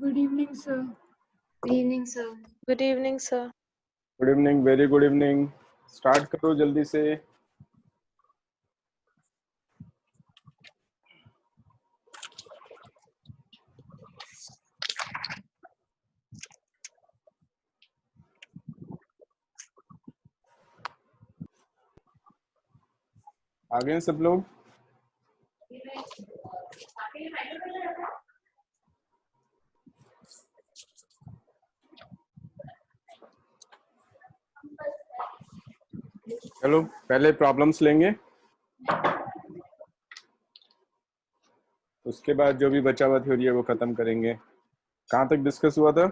Good evening, sir. Good evening, sir. Good evening, sir. Good evening, very good evening. Start करो जल्दी से। आ गए सब लोग? चलो पहले प्रॉब्लम्स लेंगे, उसके बाद जो भी बचा हुआ थ्योरी है वो खत्म करेंगे। कहाँ तक डिस्कस हुआ था?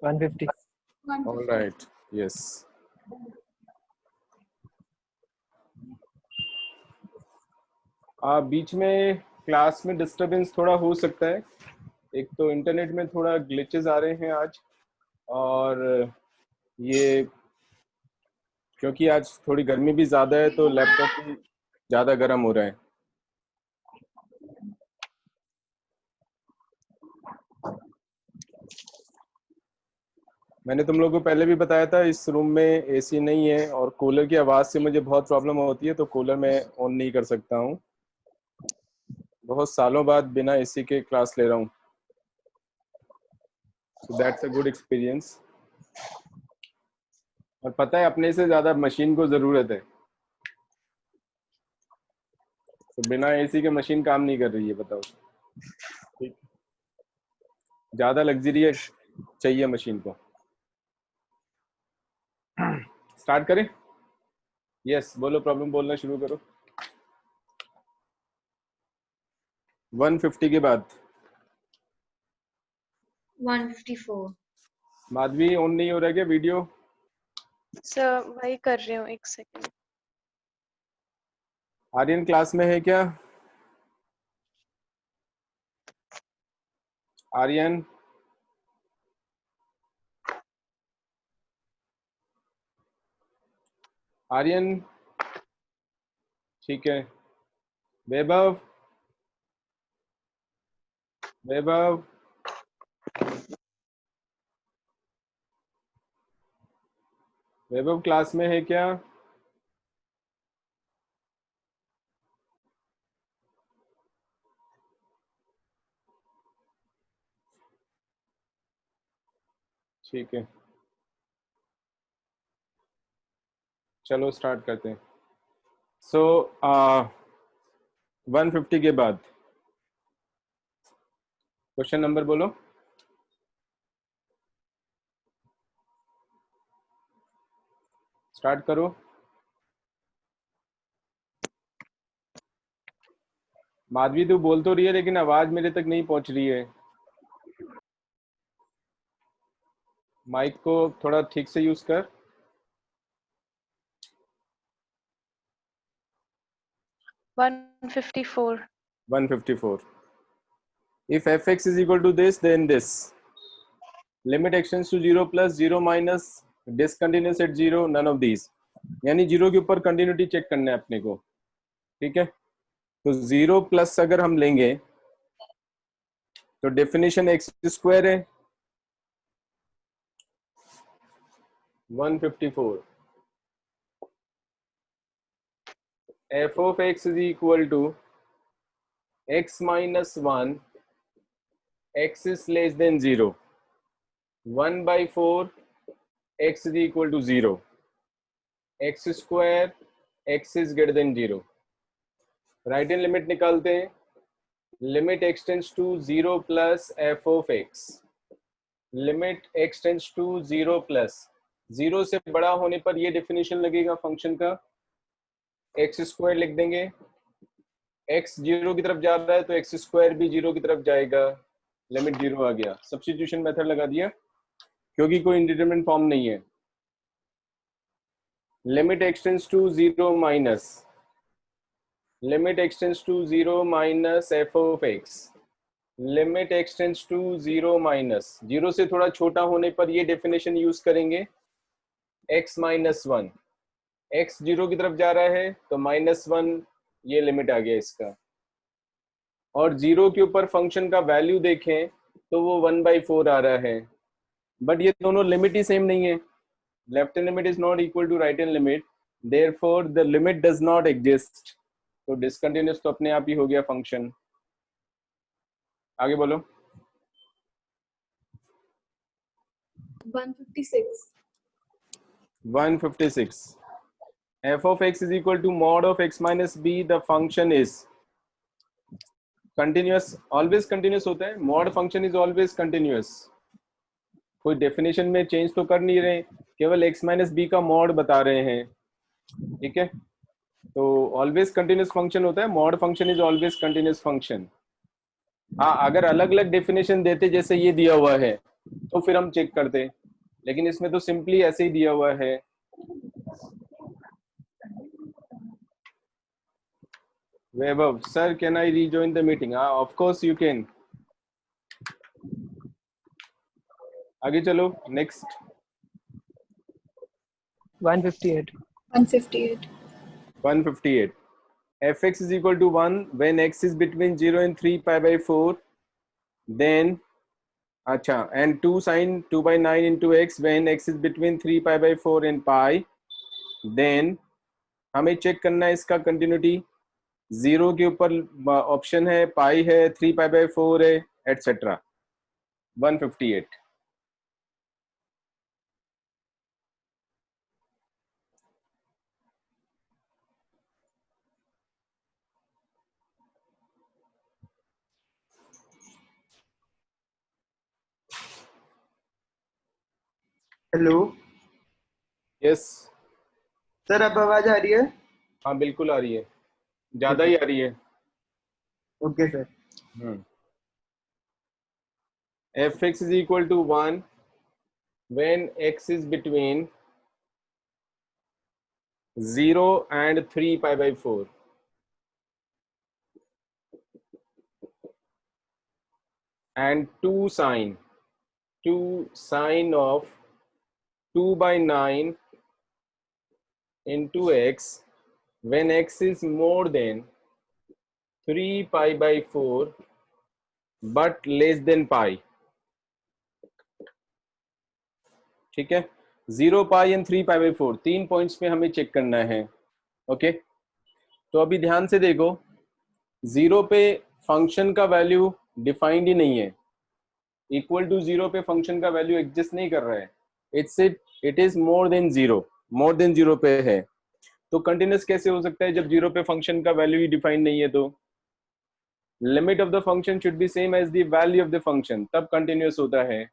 150. All right, yes. बीच में क्लास में डिस्टरबेंस थोड़ा हो सकता है। एक तो इंटरनेट में थोड़ा ग्लिचेस आ रहे हैं आज, और ये क्योंकि आज थोड़ी गर्मी भी ज़्यादा है तो लैपटॉप भी ज़्यादा गर्म हो रहा है। मैंने तुम लोगों को पहले भी बताया था, इस रूम में एसी नहीं है और कूलर की आवाज़ से मुझे बहुत प्रॉब्लम होती है, तो कूलर मैं ऑन नहीं कर सकता हूँ। बहुत सालों बाद बिना एसी के क्लास ले रहा हूँ, so that's a good experience. और पता है, अपने से ज़्यादा मशीन को ज़रूरत है, तो बिना एसी के मशीन काम नहीं कर रही है, बताओ। ठीक, ज़्यादा लग्जरी चाहिए मशीन को। स्टार्ट करें? यस, बोलो, प्रॉब्लम बोलना शुरू करो। 150 के बाद 154. माधवी, ऑन नहीं हो रहा है क्या वीडियो? सर वही कर रही हूँ, एक सेकेंड। आर्यन क्लास में है क्या? आर्यन, आर्यन, ठीक है। वैभव, वैभव, वैभव क्लास में है क्या? ठीक है, चलो स्टार्ट करते हैं। सो 150 के बाद क्वेश्चन नंबर बोलो। स्टार्ट करो। माधवी, तू बोल तो रही है लेकिन आवाज मेरे तक नहीं पहुंच रही है। माइक को थोड़ा ठीक से यूज कर। 154. 154. If fx is equal to this, then this. Limit extends to 0 plus 0 minus discontinuous at 0, none of these. यानी 0 के ऊपर कंटिन्यूटी चेक करना है अपने को, ठीक है? तो 0 प्लस अगर हम लेंगे तो डेफिनेशन एक्स स्क्वायर है 154। f of x is equal to x minus 1, x is less than 0, 1 by 4, x is equal to 0, x square, x is greater than 0। Right hand limit निकालते हैं। Limit x tends to 0 plus f of x, limit x tends to 0 plus 0 से बड़ा होने पर ये definition लगेगा function का, x square लिख देंगे। x 0 की तरफ जा रहा है तो एक्स स्क्वायर भी 0 की तरफ जाएगा, लिमिट 0 आ गया। सब्स्टिट्यूशन मेथड लगा दिया क्योंकि कोई इंडिटरमिनेट फॉर्म नहीं है। Limit x tends to 0 minus, limit x tends to 0 minus f of x, limit x tends to 0 minus 0 से थोड़ा छोटा होने पर ये डेफिनेशन यूज करेंगे x माइनस 1, x 0 की तरफ जा रहा है तो -1, ये लिमिट आ गया इसका। और 0 के ऊपर फंक्शन का वैल्यू देखें तो वो 1/4 आ रहा है, बट ये दोनों लिमिट ही सेम नहीं है. Left hand limit is not equal to right hand limit, therefore the limit does not exist. तो डिसकंटिन्यूअस तो अपने आप ही हो गया फंक्शन. आगे बोलो. 156. 156. f of x is equal to mod of x minus b. The function is continuous. Always continuous होता है. mod function is always continuous. कोई डेफिनेशन में चेंज तो कर नहीं रहे, केवल x माइनस बी का मॉड बता रहे हैं. ठीक है, तो ऑलवेज कंटिन्यूस फंक्शन होता है. Mod function is always continuous function. हाँ, अगर अलग अलग डेफिनेशन देते जैसे ये दिया हुआ है तो फिर हम चेक करते, लेकिन इसमें तो सिंपली ऐसे ही दिया हुआ है. Vaibhav sir, can I rejoin the meeting? Of course you can. आगे चलो. Next 158. 158. 158. fx is equal to 1 when x is between 0 and 3π/4. Then अच्छा, and 2 sin 2/9 into x when x is between 3π/4 and pi. Then हमें check करना है इसका continuity. 0 के ऊपर option है, पाई है, 3π/4 है, एटसेट्रा. 158. Hello yes. सर, अब आवाज आ रही है? हाँ बिल्कुल आ रही है, ज्यादा ही आ रही है. Okay sir. fx is equal to 1 when x is between 0 and 3π/4. And 2 sine of 2/9 into x when x is more than 3π/4 but less than pi. ठीक है, 0 पाई एंड 3π/4 तीन पॉइंट्स पे हमें चेक करना है. ओके, तो अभी ध्यान से देखो. 0 पे फंक्शन का वैल्यू डिफाइंड ही नहीं है. इक्वल टू 0 पे फंक्शन का वैल्यू एग्जिस्ट नहीं कर रहा है. It is more than 0. More than 0 पे है, तो कंटिन्यूस कैसे हो सकता है जब 0 पे फंक्शन का वैल्यू ही डिफाइंड नहीं है? तो limit of the function should be same as the value of the function, तब कंटिन्यूस होता है.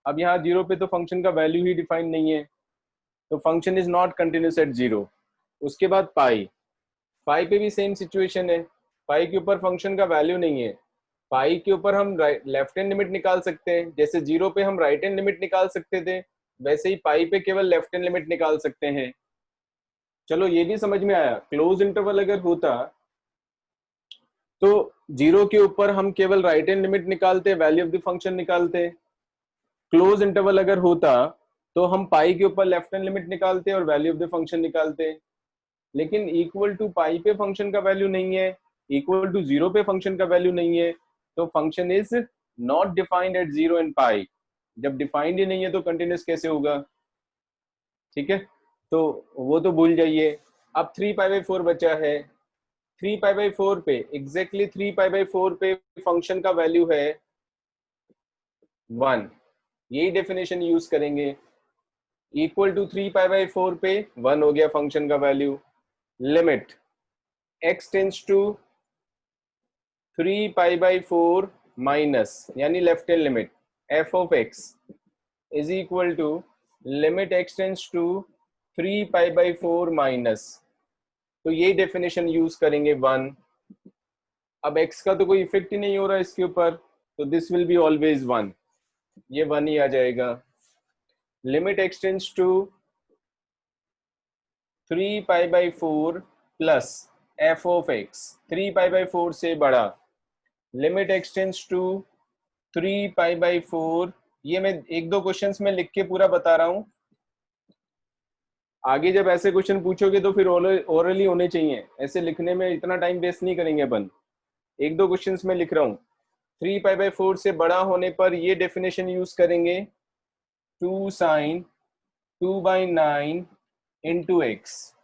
अब यहाँ 0 पे तो फंक्शन का वैल्यू ही डिफाइंड नहीं है, तो function is not continuous at 0. उसके बाद पाई पे भी सेम सिचुएशन है. पाई के ऊपर फंक्शन का वैल्यू नहीं है. पाई के ऊपर हम लेफ्ट हैंड लिमिट निकाल सकते हैं, जैसे 0 पे हम राइट हैंड लिमिट निकाल सकते थे, वैसे ही पाई पे केवल लेफ्ट हैंड लिमिट निकाल सकते हैं. चलो ये भी समझ में आया. क्लोज इंटरवल अगर होता तो 0 के ऊपर हम केवल राइट हैंड लिमिट निकालते, वैल्यू ऑफ द फंक्शन निकालते. क्लोज इंटरवल अगर होता तो हम पाई के ऊपर लेफ्ट हैंड लिमिट निकालते और वैल्यू ऑफ द फंक्शन निकालते. लेकिन इक्वल टू पाई पे फंक्शन का वैल्यू नहीं है, इक्वल टू 0 पे फंक्शन का वैल्यू नहीं है, तो function is not defined at 0 and pi. जब डिफाइंड ही नहीं है तो कंटिन्यूस कैसे होगा? ठीक है, तो वो तो भूल जाइए. अब 3π/4 बचा है. 3π/4 पे एग्जैक्टली 3π/4 पे फंक्शन का वैल्यू है 1. यही डेफिनेशन यूज करेंगे. इक्वल टू 3π/4 पे 1 हो गया फंक्शन का value. Limit x tends to 3π/4 minus, यानी left hand limit f of x is equal to limit x tends to 3π/4 minus. तो यही डेफिनेशन यूज करेंगे 1. अब x का तो कोई इफेक्ट ही नहीं हो रहा इसके ऊपर, तो दिस विल बी ऑलवेज 1. ये 1 ही आ जाएगा. Limit x tends to 3π/4 plus f of x 3π/4 से बड़ा. Limit x tends to 3π/4. ये मैं 1-2 क्वेश्चंस में लिख के पूरा बता रहा हूं. आगे जब ऐसे क्वेश्चन पूछोगे तो फिर ओरली होने चाहिए. ऐसे लिखने में इतना टाइम वेस्ट नहीं करेंगे अपन. एक दो क्वेश्चंस में लिख रहा हूं। 3π/4 से बड़ा होने पर ये डेफिनेशन यूज करेंगे, 2 sin 2/9 इंटू एक्स।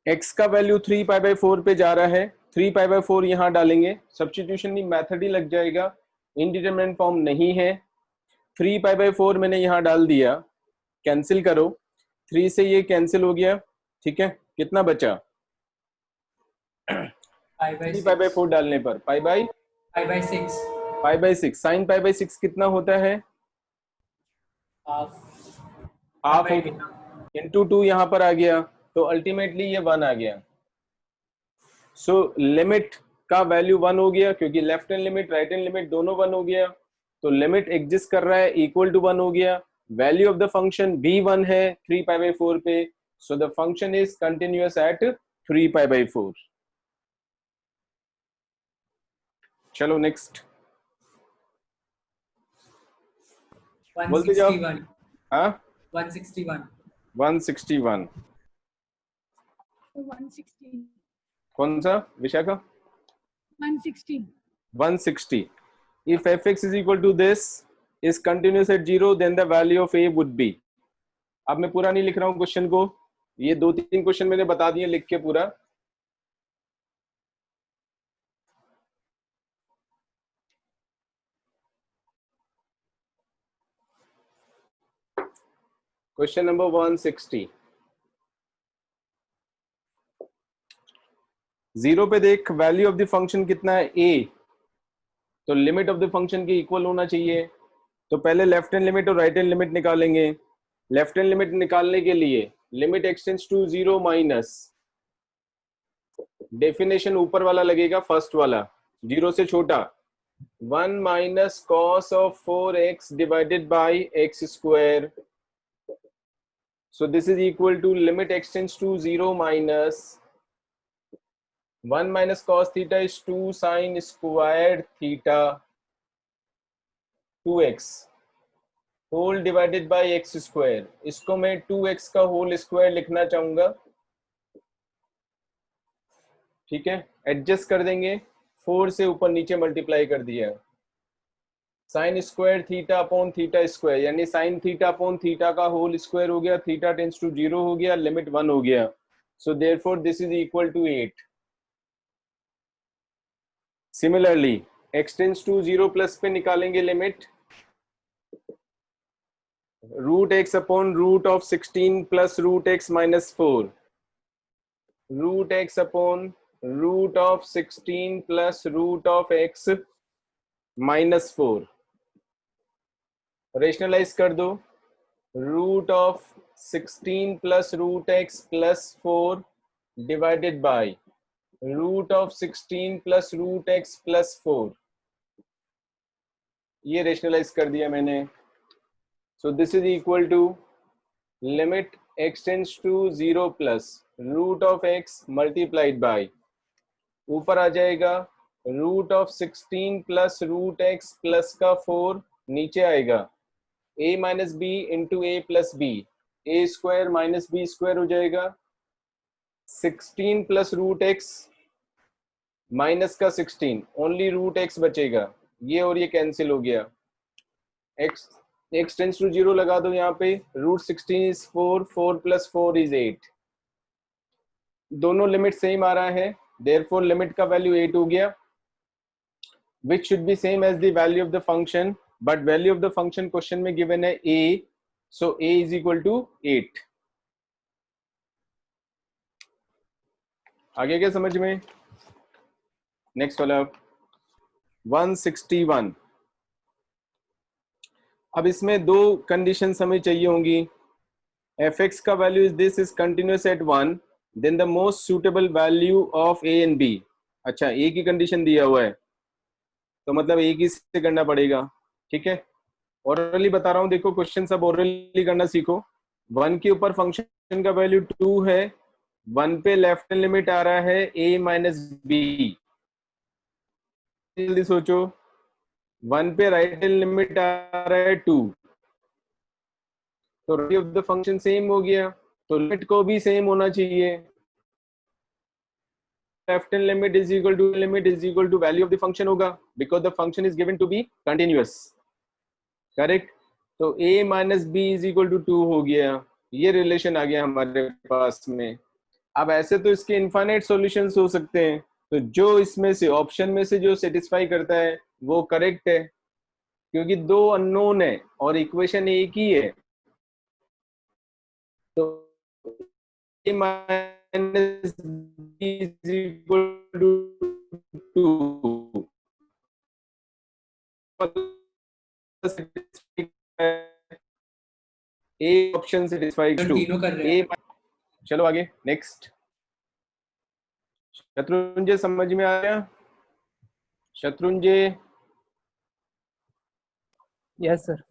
x का वैल्यू 3π/4 पे जा रहा है, 3π/4 यहां डालेंगे, सब्स्टिट्यूशन की मेथड ही लग जाएगा, इनडिटरमिनेट फॉर्म नहीं है। 3π/4 मैंने यहां डाल दिया, कैंसिल करो, 3 से ये कैंसिल हो गया, ठीक है। कितना बचा? 3π/4 6 डालने पर π/6 π/6 sin π/6 कितना होता है? हाफ हो गया, इंटू 2 यहां पर आ गया, तो अल्टीमेटली ये 1 आ गया। सो लिमिट का वैल्यू 1 हो गया, क्योंकि left hand limit right hand limit दोनों 1 हो गया, तो लिमिट एग्जिस्ट कर रहा है, इक्वल टू 1 हो गया। वैल्यू ऑफ द फंक्शन भी 1 है 3π/4 पे, so the function is continuous at 3π/4। चलो नेक्स्ट बोलते जाओ। 161 हाँ 161 161 160 कौन सा Vishakha? 160 160। If fx is equal to this is continuous at 0, then the value of a would be। अब मैं पूरा नहीं लिख रहा हूं क्वेश्चन को, ये 2-3 क्वेश्चन मैंने बता दिए लिख के पूरा। Question number 160। 0 पे देख, वैल्यू ऑफ द फंक्शन कितना है? a, तो लिमिट ऑफ द फंक्शन के इक्वल होना चाहिए। तो पहले लेफ्ट हैंड लिमिट और राइट हैंड लिमिट निकालेंगे। लेफ्ट हैंड लिमिट निकालने के लिए limit x tends to 0 minus, definition ऊपर वाला लगेगा, फर्स्ट वाला 0 से छोटा, 1 minus cos of 4x divided by x square. So this is equal to limit x tends to 0 minus 1 minus cos theta is 2 sin squared theta 2x whole divided by x square. इसको मैं 2x का whole square लिखना चाहूंगा, ठीक है। Adjust कर देंगे, 4 से ऊपर नीचे मल्टीप्लाई कर दिया, sine square theta upon theta square, यानी साइन थीटा अपॉन थीटा का होल स्क्वायर हो गया, थीटा टेंड्स टू 0 हो गया, लिमिट 1 हो गया। So therefore this is equal to 8। Similarly x tends to 0 plus पे निकालेंगे limit, root x upon root of 16 plus root x minus 4, root x upon root of 16 plus root of x minus 4। Rationalize कर दो, root of 16 plus root x plus 4 divided by root of 16 plus root x plus 4, ये rationalize कर दिया मैंने। सो this is equal to limit x tends to 0 plus root of x multiplied by, ऊपर आ जाएगा root of 16 plus root x plus का 4, नीचे आएगा a minus b into a plus b, a square minus b square हो जाएगा, 16 plus root x minus का 16, only root x बचेगा, ये और ये कैंसिल हो गया। x टेंड्स टू 0 लगा दो यहाँ पे, रूट 16 इज 4, 4 प्लस 4 इज 8, दोनों लिमिट सेम आ रहा है, देयरफॉर लिमिट का वैल्यू 8 हो गया, which should be same as the value of the function, but value of the function question में given है a, so a is equal to 8। आगे क्या समझ में? नेक्स्ट वाला 161। अब इसमें दो कंडीशंस हमें चाहिए होंगी। fx का value is this is continuous at 1, then the most suitable value of a and b। अच्छा, a की कंडीशन दिया हुआ है, तो मतलब एक ही से करना पड़ेगा, ठीक है। ओरली बता रहा हूं, देखो क्वेश्चन सब ओरली करना सीखो। 1 के ऊपर फंक्शन का वैल्यू 2 है, 1 पे लेफ्ट हैंड लिमिट आ रहा है a माइनस बी, जल्दी सोचो, 1 पे राइट हैंड लिमिट आ रहा है 2, तो value of the function same हो गया, तो लिमिट को भी सेम होना चाहिए। Left hand limit is equal to value of the function होगा, because the function is given to be continuous, correct. तो a minus b is equal to 2 हो गया, ये रिलेशन आ गया हमारे पास में। अब ऐसे तो इसके इनफाइनाइट सॉल्यूशंस हो सकते हैं, तो जो इसमें से ऑप्शन में से जो सेटिस्फाई करता है वो करेक्ट है, क्योंकि दो अननोन है और इक्वेशन एक ही है। तो a minus b is equal to 2 A option satisfies to तीनों कर रहे ए। हैं। चलो आगे नेक्स्ट। शत्रुंजय समझ में आ गया? Shatrunjay yes sir.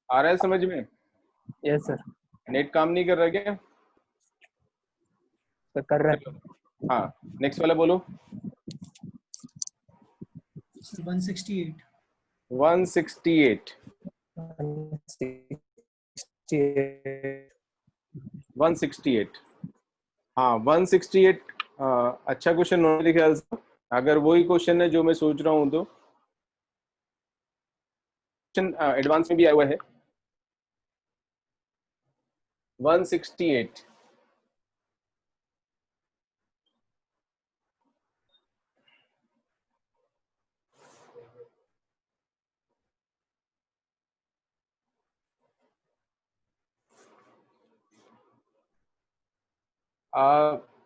आ रहा है समझ में? Yes sir. नेट काम नहीं कर रहा क्या? सर कर रहे हैं। हाँ नेक्स्ट वाला बोलो। 168 168 168 हाँ 168 अच्छा क्वेश्चन मेरे ख्याल से। अगर वही क्वेश्चन है जो मैं सोच रहा हूँ तो एडवांस में भी आया हुआ है। 168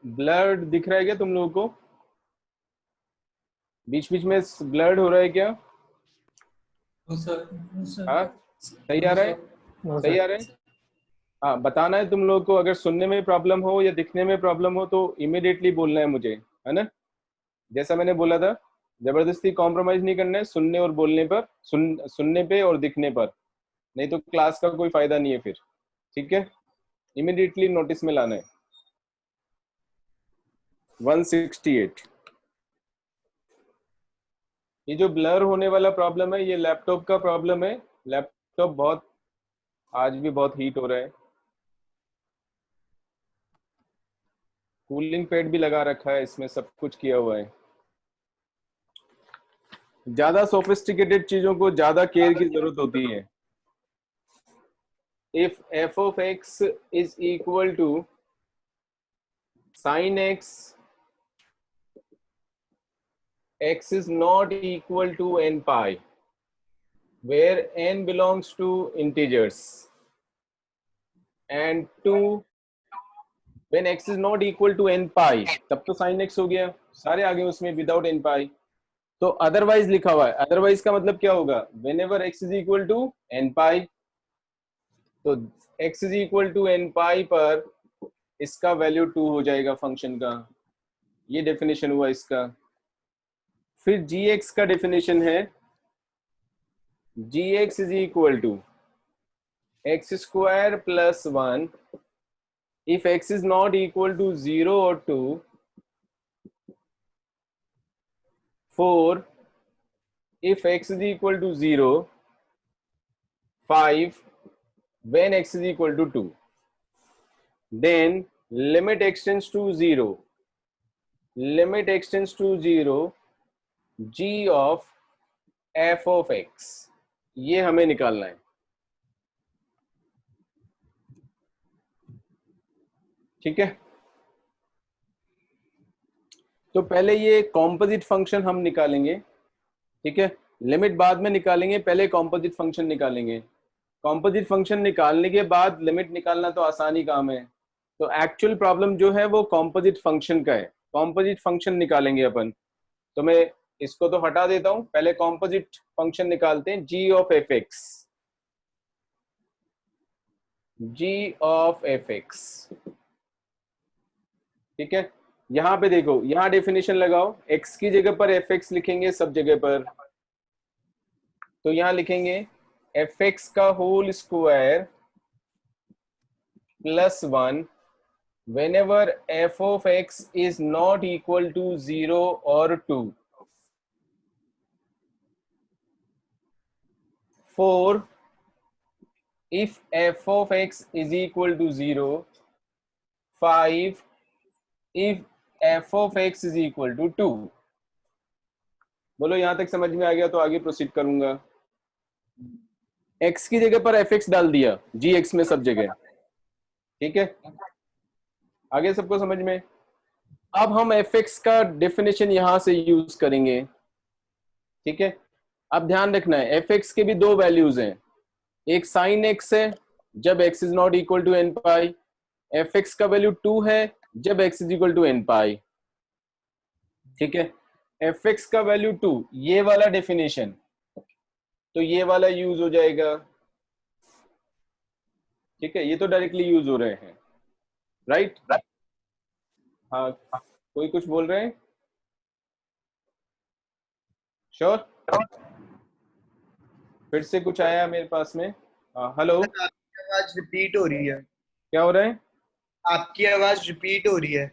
ब्लड दिख रहा है क्या तुम लोगों को? बीच बीच में ब्लड हो रहा है क्या? No sir. हाँ सही आ रहा है? नो सही आ सर। रहा है? हाँ बताना है तुम लोगों को। अगर सुनने में प्रॉब्लम हो या दिखने में प्रॉब्लम हो तो इमीडिएटली बोलना है मुझे, है ना? जैसा मैंने बोला था, जबरदस्ती कॉम्प्रोमाइज नहीं करना है सुनने और बोलने पर, सुनने पे और दिखने पर, नहीं तो क्लास का कोई फायदा नहीं है फिर। ठीक है, इमीडिएटली नोटिस में लाना है। 168 ये जो ब्लर होने वाला प्रॉब्लम है ये लैपटॉप का प्रॉब्लम है। लैपटॉप बहुत आज भी बहुत हीट हो रहा है। कूलिंग पैड भी लगा रखा है इसमें, सब कुछ किया हुआ है। ज्यादा सोफिस्टिकेटेड चीजों को ज्यादा केयर की जरूरत होती है। If f of x is equal to sin x, x is not equal to n pi, where n belongs to integers, and 2 when x is not equal to n pi, तब तो sin x हो गया, सारे आ गए उसमें without n pi। तो otherwise लिखा हुआ है, अदरवाइज का मतलब क्या होगा? whenever x is equal to n pi, तो x is equal to n pi पर इसका वैल्यू 2 हो जाएगा फंक्शन का। ये डेफिनेशन हुआ इसका। फिर gx का डेफिनेशन है, gx is equal to x square plus 1 if x is not equal to 0 or 2, 4 if x is equal to 0, 5 when x is equal to 2. Then limit extends to 0, limit extends to 0, g of f of x, ये हमें निकालना है। ठीक है, तो पहले ये composite function हम निकालेंगे। ठीक है, लिमिट बाद में निकालेंगे, पहले कॉम्पोजिट फंक्शन निकालेंगे। कॉम्पोजिट फंक्शन निकालने के बाद लिमिट निकालना तो आसानी काम है। तो एक्चुअल प्रॉब्लम जो है वो कॉम्पोजिट फंक्शन का है। कॉम्पोजिट फंक्शन निकालेंगे अपन। तो मैं इसको तो हटा देता हूं, पहले कॉम्पोजिट फंक्शन निकालते हैं। g of F x, g of F x. ठीक है, यहां पे देखो, यहां डेफिनेशन लगाओ। x की जगह पर एफ एक्स लिखेंगे सब जगह पर। तो यहां लिखेंगे एफ एक्स का whole square plus 1 whenever f of x is not equal to 0 or 2. 4 if f of x is equal to 0. 5 if f of x is equal to 2। बोलो यहां तक समझ में आ गया तो आगे प्रोसीड करूंगा। x की जगह पर एफ एक्स डाल दिया, जी एक्स में सब जगह, ठीक है, आगे सबको समझ में। अब हम एफ एक्स का डेफिनेशन यहां से यूज करेंगे, ठीक है। अब ध्यान रखना है एफ एक्स के भी दो वैल्यूज हैं, एक साइन एक्स है जब x is not equal to n pi, f x का वैल्यू 2 है जब x is equal to n pi, ठीक है। एफ एक्स का वैल्यू 2, ये वाला डेफिनेशन, तो ये वाला यूज हो जाएगा, ठीक है, ये तो डायरेक्टली यूज हो रहे हैं, राइट। हाँ, कोई कुछ बोल रहे हैं? श्योर? फिर से कुछ आया मेरे पास में। हेलो, आपकी आवाज रिपीट हो रही है। क्या हो रहा है? आपकी आवाज रिपीट हो रही है।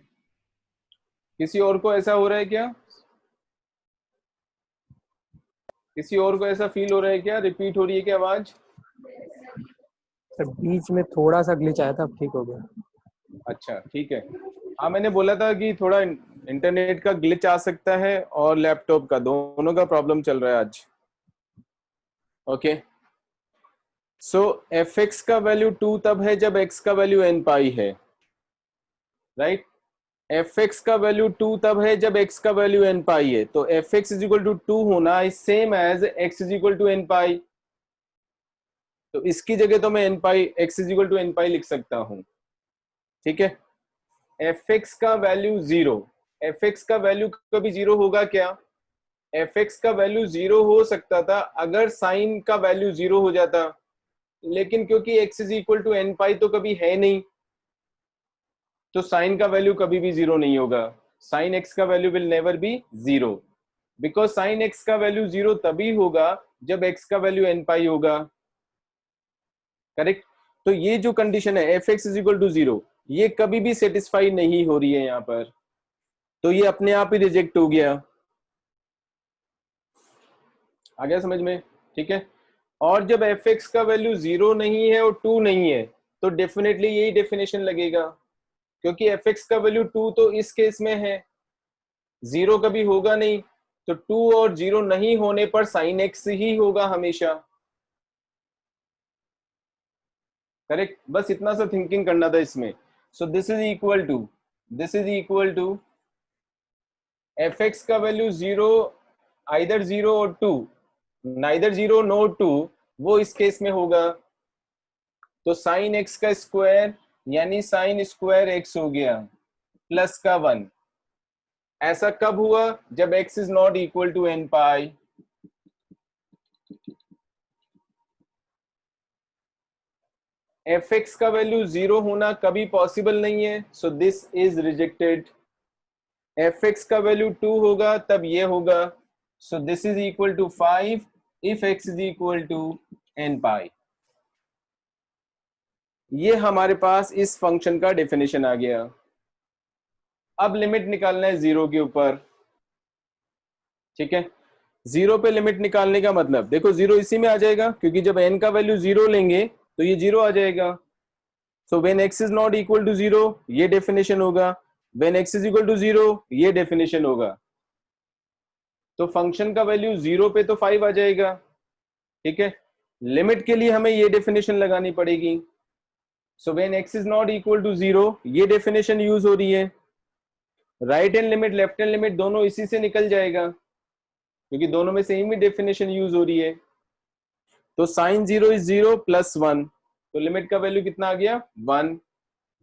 किसी और को ऐसा हो रहा है क्या? किसी और को ऐसा फील हो रहा है क्या, रिपीट हो रही है क्या आवाज? सर बीच में थोड़ा सा ग्लिच आया था, अब ठीक हो गया। अच्छा ठीक है। हाँ, मैंने बोला था कि थोड़ा इंटरनेट का ग्लिच आ सकता है और लैपटॉप का, दोनों का प्रॉब्लम चल रहा है आज। ओके, सो एफ एक्स का वैल्यू 2 तब है जब x का वैल्यू n पाई है, राइट। एफ एक्स का वैल्यू 2 तब है जब x का वैल्यू n पाई है, तो f x is equal to 2 होना is same as x is equal to n pi. तो इसकी जगह तो मैं n pi, x is equal to n pi लिख सकता हूं, ठीक है। एफ एक्स का वैल्यू 0, एफ एक्स का वैल्यू कभी 0 होगा क्या? एफ एक्स का वैल्यू 0 हो सकता था अगर साइन का वैल्यू 0 हो जाता, लेकिन क्योंकि x is equal to n pi तो कभी है नहीं, तो साइन का वैल्यू कभी भी 0 नहीं होगा। साइन x का value will never be 0, because sign x का वैल्यू 0 तभी होगा जब x का वैल्यू एन पाई होगा, करेक्ट। तो ये जो कंडीशन है f x is equal to 0, ये कभी भी सेटिस्फाई नहीं हो रही है यहाँ पर, तो ये अपने आप ही रिजेक्ट हो गया। आ गया समझ में? ठीक है। और जब एफ एक्स का वैल्यू 0 नहीं है और 2 नहीं है, तो डेफिनेटली यही डेफिनेशन लगेगा, क्योंकि एफ एक्स का वैल्यू 2 तो इस केस में है, 0 कभी होगा नहीं, तो 2 और 0 नहीं होने पर साइन एक्स ही होगा हमेशा, करेक्ट। बस इतना सा थिंकिंग करना था इसमें। So this is equal to, this is equal to f x का वैल्यू 0, आइदर 0 और 2, नाइदर 0 नो 2, वो इस केस में होगा। तो साइन एक्स का स्क्वायर यानी साइन स्क्वायर एक्स हो गया प्लस का 1। ऐसा कब हुआ? जब x is not equal to n pi. F x का वैल्यू 0 होना कभी पॉसिबल नहीं है, so this is rejected. F x का वैल्यू 2 होगा तब ये होगा, so this is equal to 5 if x is equal to n pi. ये हमारे पास इस फंक्शन का डेफिनेशन आ गया। अब लिमिट निकालना है 0 के ऊपर, ठीक है। 0 पे लिमिट निकालने का मतलब देखो 0 इसी में आ जाएगा, क्योंकि जब n का वैल्यू 0 लेंगे तो ये 0 आ जाएगा। So when x is not equal to 0 ये डेफिनेशन होगा, when x is equal to 0 ये डेफिनेशन होगा। तो फंक्शन का वैल्यू 0 पे तो 5 आ जाएगा, ठीक है। लिमिट के लिए हमें ये डेफिनेशन लगानी पड़ेगी। So when x is not equal to 0 ये डेफिनेशन यूज हो रही है। Right hand limit left hand limit दोनों इसी से निकल जाएगा, क्योंकि दोनों में सेम ही डेफिनेशन यूज हो रही है। तो साइन 0 इज 0 प्लस 1, तो लिमिट का वैल्यू कितना आ गया? 1।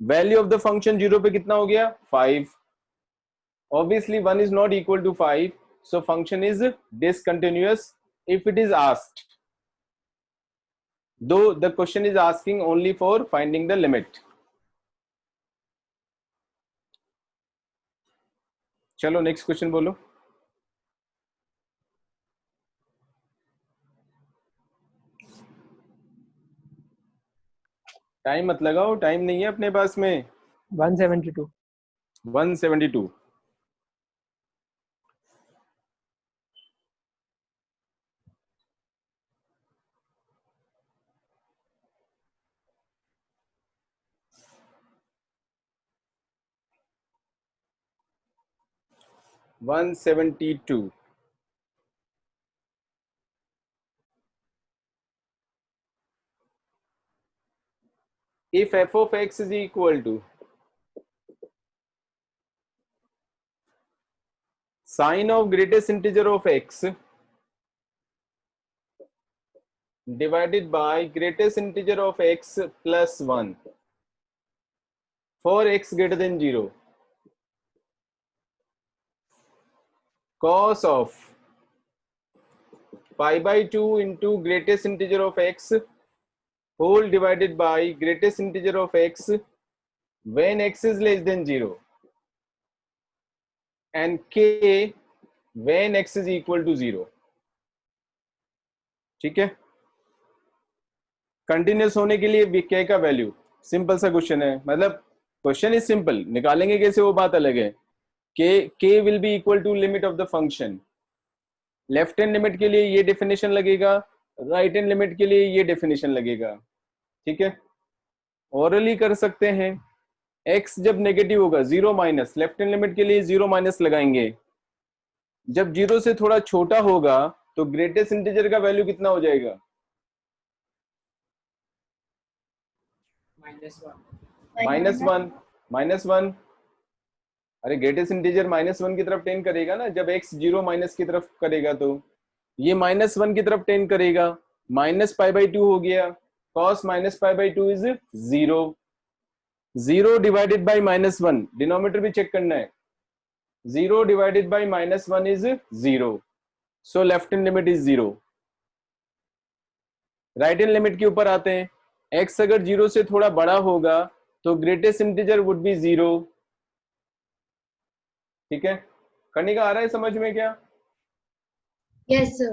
वैल्यू ऑफ द फंक्शन 0 पे कितना हो गया? 5। Obviously 1 is not equal to 5, so function is discontinuous if it is asked, though the question is asking only for finding the limit. चलो next question बोलो। Time मत लगाओ, टाइम नहीं है अपने पास में। 172। 172। 172. If f of x is equal to sine of greatest integer of x divided by greatest integer of x plus 1 for x greater than 0, cos of pi by 2 into greatest integer of x whole divided by greatest integer of x when x is less than 0 and k when x is equal to 0. ठीक है, continuous होने के लिए k का value, simple सा question है, मतलब question is simple, निकालेंगे कैसे वो बात अलग है. k will be equal to limit of the function. Left hand limit के लिए ये डेफिनेशन लगेगा, राइट हैंड लिमिट के लिए ये डेफिनेशन लगेगा. ठीक है, ओरली कर सकते हैं. x जब नेगेटिव होगा 0 माइनस, लेफ्ट हैंड लिमिट के लिए 0 माइनस लगाएंगे. जब 0 से थोड़ा छोटा होगा तो ग्रेटेस्ट इंटीजर का वैल्यू कितना हो जाएगा? -1. अरे ग्रेटेस्ट इंटीजर -1 की तरफ टेंड करेगा ना, जब x 0 माइनस की तरफ करेगा तो ये -1 की तरफ टेंड करेगा. -π/2 हो गया. cos -π/2 is 0. 0 divided by -1, denominator भी चेक करना है. 0 divided by -1 is 0. So left hand limit is 0. Right hand limit के ऊपर आते हैं. x अगर 0 से थोड़ा बड़ा होगा तो ग्रेटेस्ट इंटीजर वुड बी 0. ठीक है, करने का आ रहा है समझ में क्या? Yes, sir.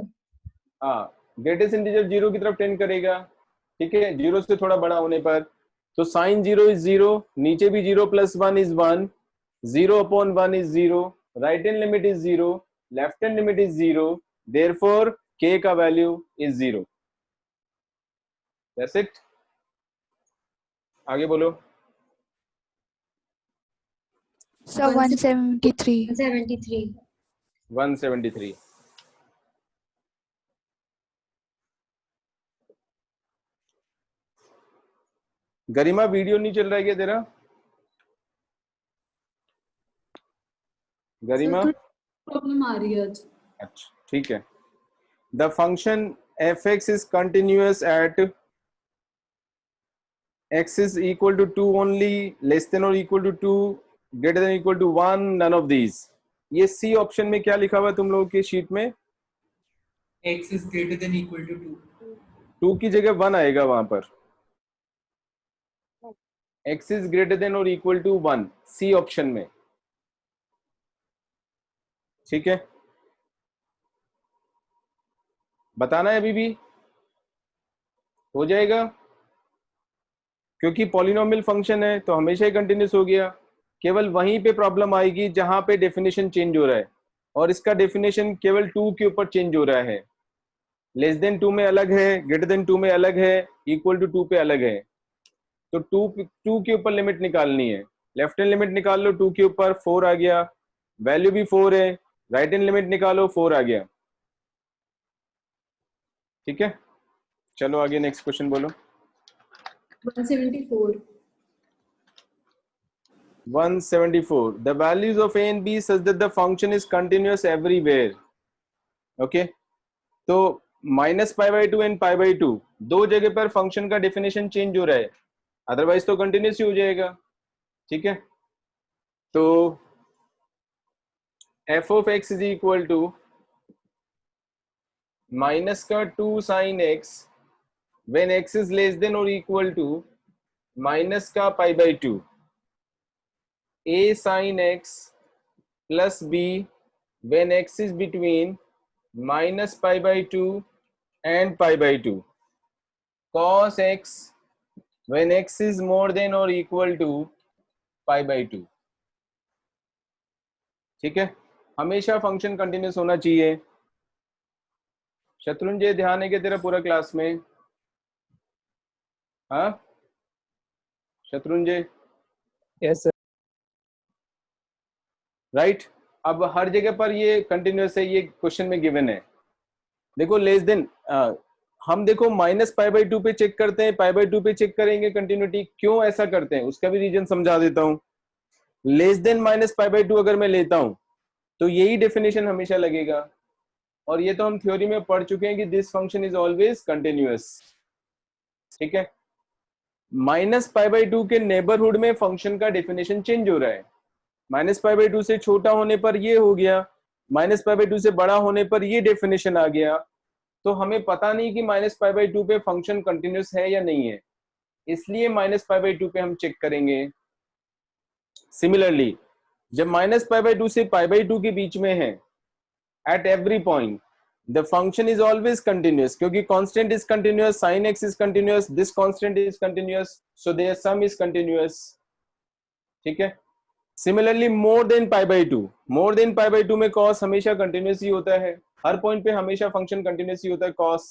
हाँ, ग्रेटेस्ट इंटीजर 0 की तरफ टेंड करेगा. ठीक है, 0 से थोड़ा बड़ा होने पर तो साइन 0 इज 0, नीचे भी 0 plus 1 is 1, 0 upon 1 is 0, right hand limit is 0, left hand limit is 0, therefore k का वैल्यू इज 0. That's it. आगे बोलो. So 173. 173. 173. गरिमा वीडियो नहीं चल रहा है क्या तेरा? गरिमा प्रॉब्लम आ रही है आज. अच्छा ठीक है. The function f(x) is continuous at x is equal to 2 only, less than or equal to 2, greater than or equal to 1, none of these. ये C ऑप्शन में क्या लिखा हुआ है तुम लोगों की शीट में? x is greater than equal to 2. 2 की जगह 1 आएगा वहां पर. x is greater than or equal to 1, C option में. ठीक है, बताना है अभी भी हो जाएगा, क्योंकि पॉलिनोमियल फंक्शन है तो हमेशा ही कंटिन्यूस हो गया. केवल वहीं पे प्रॉब्लम आएगी जहां पे डेफिनेशन चेंज हो रहा है, और इसका डेफिनेशन केवल 2 के ऊपर चेंज हो रहा है. लेस देन 2 में अलग है, ग्रेटर देन 2 में अलग है, इक्वल टू 2 पे अलग है. तो 2 के ऊपर लिमिट निकालनी है. लेफ्ट हैंड लिमिट निकाल लो, 2 के ऊपर 4 आ गया, वैल्यू भी 4 है. राइट हैंड लिमिट निकालो, 4 आ गया. ठीक है, चलो आगे नेक्स्ट क्वेश्चन बोलो. 174. 174. The values of a and b such that the function is continuous everywhere. Okay, तो -π/2 एंड π/2 दो जगह पर फंक्शन का डेफिनेशन चेंज हो रहा है, अदरवाइज तो कंटिन्यूस ही हो जाएगा. ठीक है, तो f of x is equal to minus का 2 sin x when x is less than or equal to minus का π/2, a sin x plus b when x is between minus π/2 and π/2, cos x when x is more than or equal to π/2. ठीक है, हमेशा function continuous होना चाहिए. शत्रुंजय ध्यान है क्या तेरा पूरा क्लास में? हाँ शत्रुंजय, यस सर. राइट. अब हर जगह पर ये कंटिन्यूअस है, ये क्वेश्चन में गिवन है। देखो लेस देन, हम देखो -π/2 पे चेक करते हैं, π/2 पे चेक करेंगे कंटिन्यूटी। क्यों ऐसा करते हैं उसका भी रीजन समझा देता हूं। लेस देन -π/2 अगर मैं लेता हूं तो यही डेफिनेशन हमेशा लगेगा, और ये तो हम थ्योरी में पढ़ चुके हैं कि this function is always continuous. ठीक है, -π/2 के नेबरहुड में फंक्शन का डेफिनेशन चेंज हो रहा है। -π/2 से छोटा होने पर ये हो गया, -π/2 से बड़ा होने पर ये डेफिनेशन आ गया। तो हमें पता नहीं कि -π/2 पे फंक्शन कंटिन्यूअस है या नहीं है, इसलिए -π/2 पे हम चेक करेंगे। सिमिलरली जब -π/2 से π/2 के बीच में है, at every point the function is always continuous, क्योंकि constant is continuous, sin x is continuous, this constant is continuous, so their sum is continuous। ठीक है, सिमिलरली मोर देन π/2 में cos हमेशा कंटिन्यूस ही होता है, हर पॉइंट पे हमेशा फंक्शन कंटिन्यूस ही होता है cos।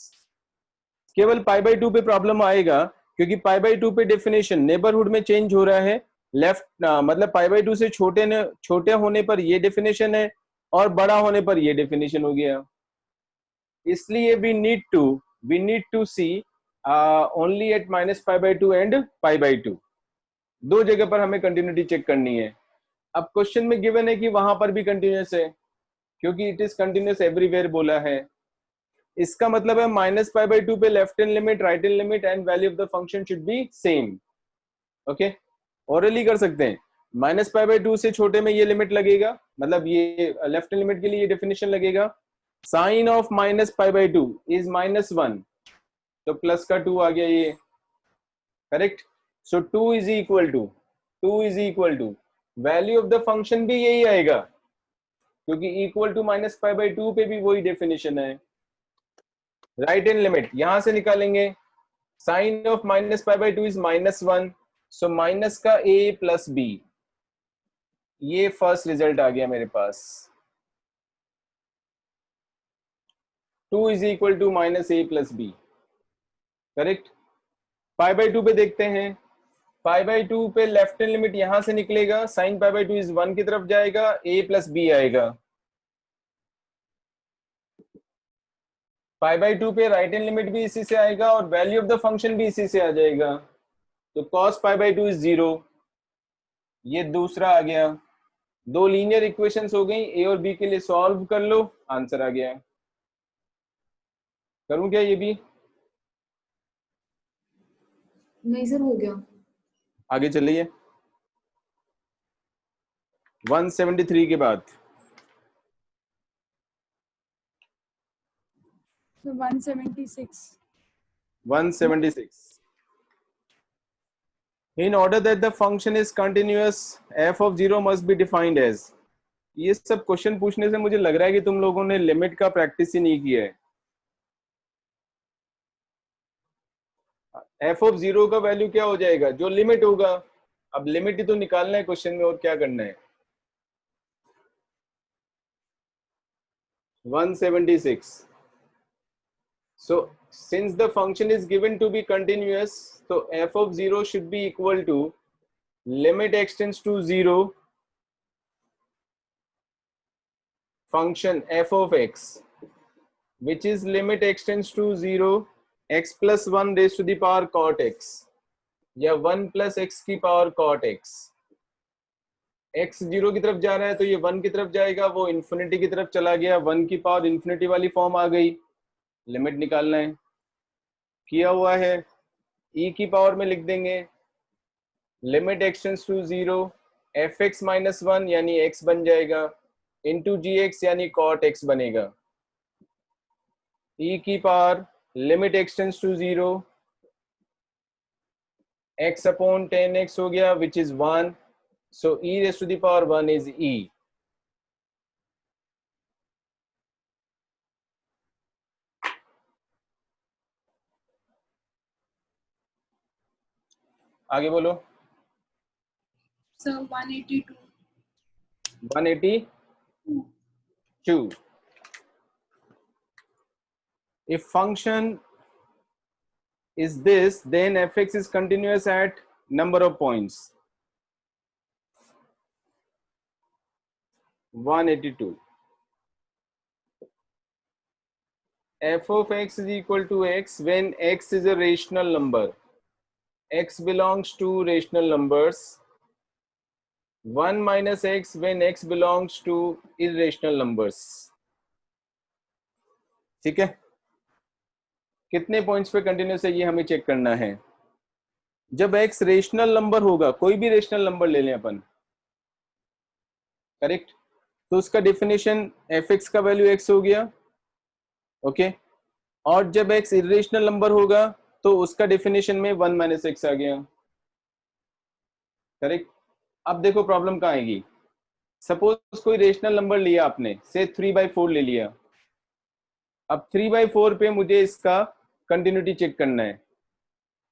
केवल π/2 पे प्रॉब्लम आएगा क्योंकि π/2 पे डेफिनेशन नेबरहुड में चेंज हो रहा है। लेफ्ट मतलब π/2 से छोटे होने पर ये डेफिनेशन है और बड़ा होने पर ये डेफिनेशन हो गया। इसलिए we need to see only at -π/2 and π/2, दो जगह पर हमें कंटिन्यूटी चेक करनी है। अब क्वेश्चन में गिवन है कि वहां पर भी कंटिन्यूअस है, क्योंकि इट इज कंटिन्यूअस एवरीवेयर बोला है। इसका मतलब है -π/2 पे left hand limit, right hand limit and value of the function should be same. Okay, orally कर सकते हैं। -π/2 से छोटे में ये लिमिट लगेगा, मतलब ये लेफ्ट लिमिट के लिए ये डेफिनेशन लगेगा। साइन ऑफ -π/2 इज -1, तो प्लस का 2 आ गया ये, correct. So 2 is equal to value of the function भी यही आएगा, क्योंकि इक्वल टू -π/2 पे भी वही डेफिनेशन है। राइट हैंड लिमिट यहां से निकालेंगे, sine of -π/2 is -1, so minus का a प्लस b, ये फर्स्ट रिजल्ट आ गया मेरे पास। 2 is equal to -a plus b, correct. π/2 पे देखते हैं, π/2 पे लेफ्ट हैंड लिमिट यहां से निकलेगा, साइन π/2 इज 1 की तरफ जाएगा, a प्लस b आएगा। π/2 पे राइट हैंड लिमिट भी इसी से आएगा और वैल्यू ऑफ द फंक्शन भी इसी से आ जाएगा, तो cos π/2 इज 0, ये दूसरा आ गया। दो लीनियर इक्वेशंस हो गई, ए और बी के लिए सॉल्व कर लो, आंसर आ गया। करूं क्या ये भी? नहीं सर, हो गया। आगे चलिए 173 के बाद 176 in order that the function is continuous f of 0 must be defined as। ये सब क्वेश्चन पूछने से मुझे लग रहा है कि तुम लोगों ने लिमिट का प्रैक्टिस ही नहीं किया है। f ऑफ 0 का वैल्यू क्या हो जाएगा? जो लिमिट होगा। अब लिमिट ही तो निकालना है क्वेश्चन में, और क्या करना है। 176। So since the function is given to be continuous, so f of 0 should be equal to limit x tends to 0 function f of x, which is limit x tends to 0 x plus 1 raised to the power cot x, या 1 plus x की power cot x। x 0 की तरफ जा रहा है तो ये 1 की तरफ जाएगा, वो इन्फिनिटी की तरफ चला गया, 1 की पावर इन्फिनिटी वाली फॉर्म आ गई। लिमिट निकालना है, किया हुआ है, e की पावर में लिख देंगे, limit x tends to 0 fx minus 1 यानी x बन जाएगा, इंटू gx यानी cot x बनेगा। e की power limit x tends to 0 x upon 10x हो गया, which is 1, so e raise to the power 1 is e। आगे बोलो। Sir 182। 182। If function is this, then fx is continuous at number of points। 182. F of x is equal to x when x is a rational number. X belongs to rational numbers. 1 minus x when x belongs to irrational numbers. ठीक है, कितने points पे continuous है ये हमें check करना है. जब x रेशनल नंबर होगा, कोई भी रेशनल नंबर ले लें अपन, करेक्ट, तो उसका डेफिनेशन fx का वैल्यू x हो गया. ओके, और जब x इरेशनल नंबर होगा तो उसका डेफिनेशन में 1 माइनस एक्स आ गया. करेक्ट. अब देखो प्रॉब्लम कहाँ आएगी. सपोज कोई रेशनल नंबर लिया आपने, से 3/4 ले लिया. अब 3/4 पे मुझे इसका कंटिन्यूटी चेक करना है.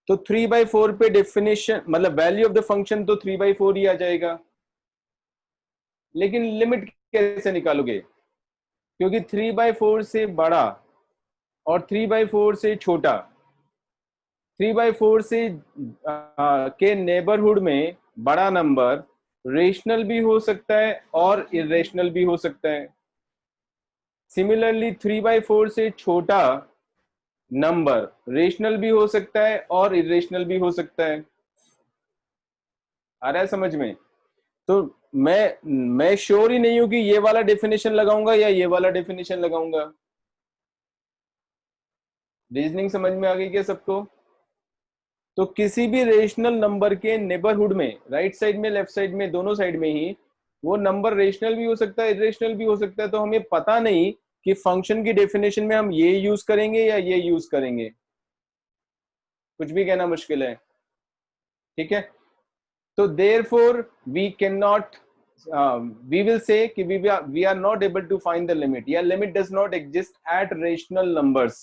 तो 3/4 पे डेफिनेशन मतलब वैल्यू ऑफ द फंक्शन तो 3/4 ही आ जाएगा. लेकिन लिमिट कैसे निकालोगे, क्योंकि 3/4 से बड़ा और 3/4 से छोटा, 3/4 से के नेबरहुड में बड़ा नंबर रेशनल भी हो सकता है और इरेशनल भी हो सकता है. सिमिलरली 3/4 से छोटा नंबर रेशनल भी हो सकता है और इरेशनल भी हो सकता है. आ रहा है समझ में? तो मैं श्योर ही नहीं हूं कि ये वाला डेफिनेशन लगाऊंगा या ये वाला डेफिनेशन लगाऊंगा. रीजनिंग समझ में आ गई क्या सबको? तो किसी भी रेशनल नंबर के नेबरहुड में, राइट साइड में लेफ्ट साइड में दोनों साइड में ही, वो नंबर रेशनल भी हो सकता है इरेशनल भी हो सकता है. तो हमें पता नहीं कि फंक्शन की डेफिनेशन में हम ये यूज करेंगे या ये यूज करेंगे. कुछ भी कहना मुश्किल है. ठीक है, तो therefore we cannot we will say कि we are not able to find the limit, या limit does not exist at rational numbers.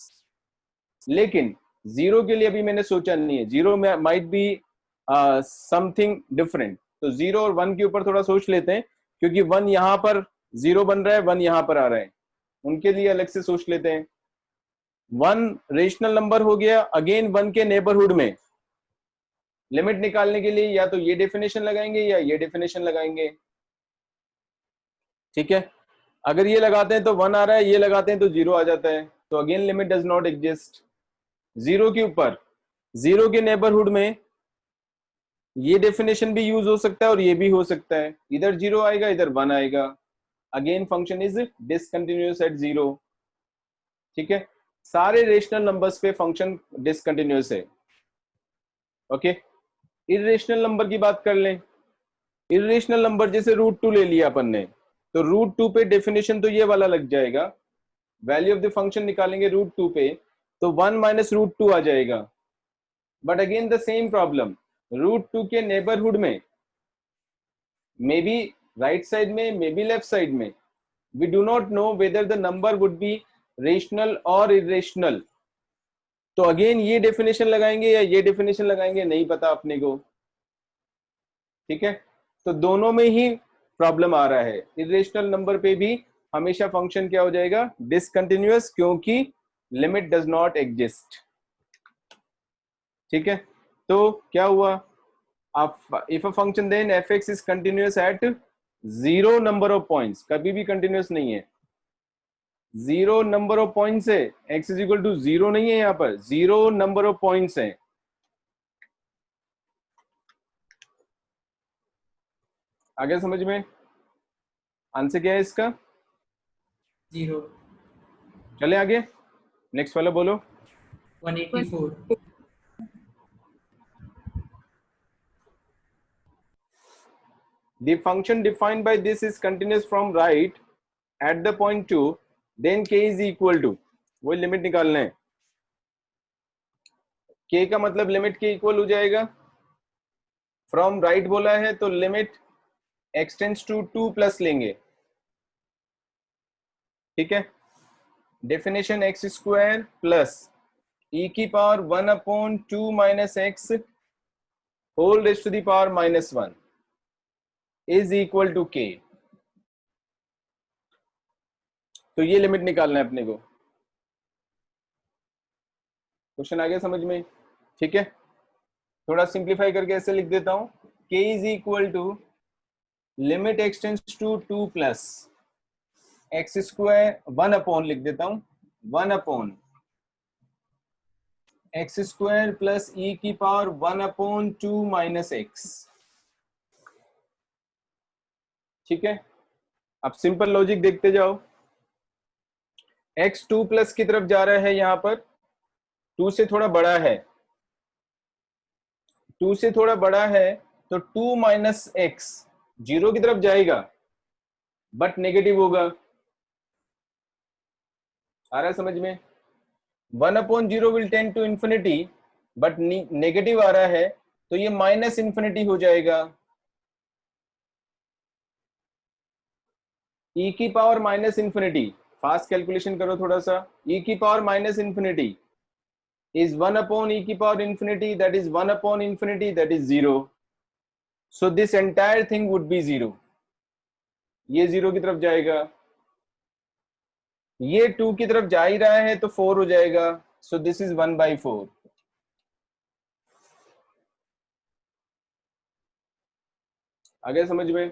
लेकिन जीरो के लिए अभी मैंने सोचा नहीं है. जीरो में माइट बी समथिंग डिफरेंट. तो 0 और 1 के ऊपर थोड़ा सोच लेते हैं, क्योंकि 1 यहां पर 0 बन रहा है, 1 यहां पर आ रहा है, उनके लिए अलग से सोच लेते हैं. 1 रेशनल नंबर हो गया. अगेन 1 के नेबरहुड में लिमिट निकालने के लिए या तो ये डेफिनेशन लगाएंगे या ये डेफिनेशन लगाएंगे. ठीक है, अगर ये लगाते हैं तो 1 आ रहा है, ये लगाते हैं तो 0 आ जाता है. तो again limit does not exist. 0 के ऊपर, 0 के नेबरहुड में ये डेफिनेशन भी यूज हो सकता है और ये भी हो सकता है. इधर 0 आएगा, इधर 1 आएगा. Again function is discontinuous at 0. ठीक है, सारे रेशनल नंबर्स पे फंक्शन डिसकंटिन्यूअस है. ओके, इरेशनल नंबर की बात कर लें. इरेशनल नंबर जैसे √2 ले लिया अपन ने, तो √2 पे डेफिनेशन तो ये वाला लग जाएगा. वैल्यू ऑफ द फंक्शन निकालेंगे √2 पे, तो 1 माइनस √2 आ जाएगा. But again the same problem, √2 के नेबरहुड में, मे बी राइट साइड में, मे बी लेफ्ट साइड में, we do not know whether the number would be rational और इरेशनल. तो अगेन ये डेफिनेशन लगाएंगे या ये डेफिनेशन लगाएंगे, नहीं पता अपने को. ठीक है, तो दोनों में ही प्रॉब्लम आ रहा है. इरेशनल नंबर पे भी हमेशा फंक्शन क्या हो जाएगा, डिसकंटिन्यूअस, क्योंकि लिमिट डज नॉट एग्जिस्ट. ठीक है, तो क्या हुआ, if a function then fx is continuous at 0 number of points. कभी भी कंटिन्यूअस नहीं है. 0 नंबर ऑफ पॉइंट्स है, x इज इक्वल टू 0 नहीं है, यहाँ पर 0 नंबर ऑफ पॉइंट्स है. आगे समझ में? आंसर क्या है इसका? 0. चले आगे, नेक्स्ट वाला बोलो. 184. The function defined by this is continuous from right at the point 2, then k is equal to, वही लिमिट निकालना है. k का मतलब लिमिट के इक्वल हो जाएगा. फ्रॉम राइट बोला है तो limit x tends to 2 plus लेंगे. ठीक है, definition x square plus e की power 1/2 minus x whole raise to the power -1 is equal to k. तो ये लिमिट निकालना है अपने को. क्वेश्चन आ गया समझ में? ठीक है, थोड़ा सिंप्लीफाई करके ऐसे लिख देता हूं, k is equal to limit x tends to 2 plus x square 1 upon लिख देता हूं, 1 upon x square plus e की पावर 1 अपॉन 2 माइनस एक्स। ठीक है, अब सिंपल लॉजिक देखते जाओ। एक्स 2 प्लस की तरफ जा रहा है, यहां पर 2 से थोड़ा बड़ा है, 2 से थोड़ा बड़ा है, तो 2 माइनस एक्स 0 की तरफ जाएगा बट नेगेटिव होगा। आ रहा है समझ में? 1 upon 0 will tend to infinity, but negative आ रहा है तो ये माइनस इंफिनिटी हो जाएगा। e की power minus infinity, fast calculation करो थोड़ा सा। e की power minus infinity is 1 upon e की power infinity, that is 1 upon infinity, that is 0. So this entire thing would be 0. ये 0 की तरफ जाएगा, ये 2 की तरफ जा ही रहा है तो 4 हो जाएगा। So this is 1/4. आगे समझ में?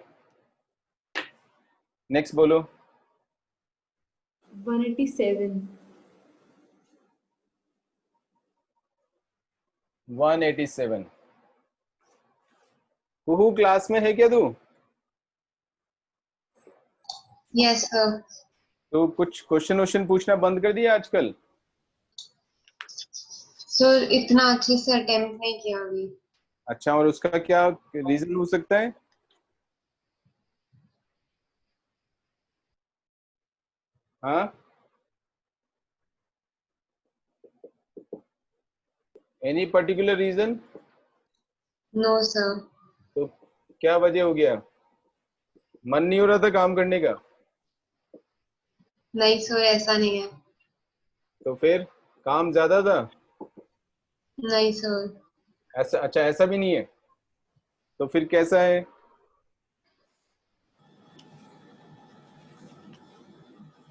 नेक्स्ट बोलो। 187. 187। कुहू क्लास में है क्या तू? Yes, sir. तो कुछ क्वेश्चन पूछना बंद कर दिया आजकल? Sir, इतना अच्छे से अटेम्प्ट नहीं किया अभी। अच्छा, और उसका क्या रीजन हो सकता है? हाँ, any particular reason? No, sir. तो क्या वजह हो गया? मन नहीं हो रहा था काम करने का? नहीं सर, ऐसा नहीं है। तो फिर काम ज्यादा था? नहीं सर। ऐसा? अच्छा, ऐसा भी नहीं है तो फिर कैसा है?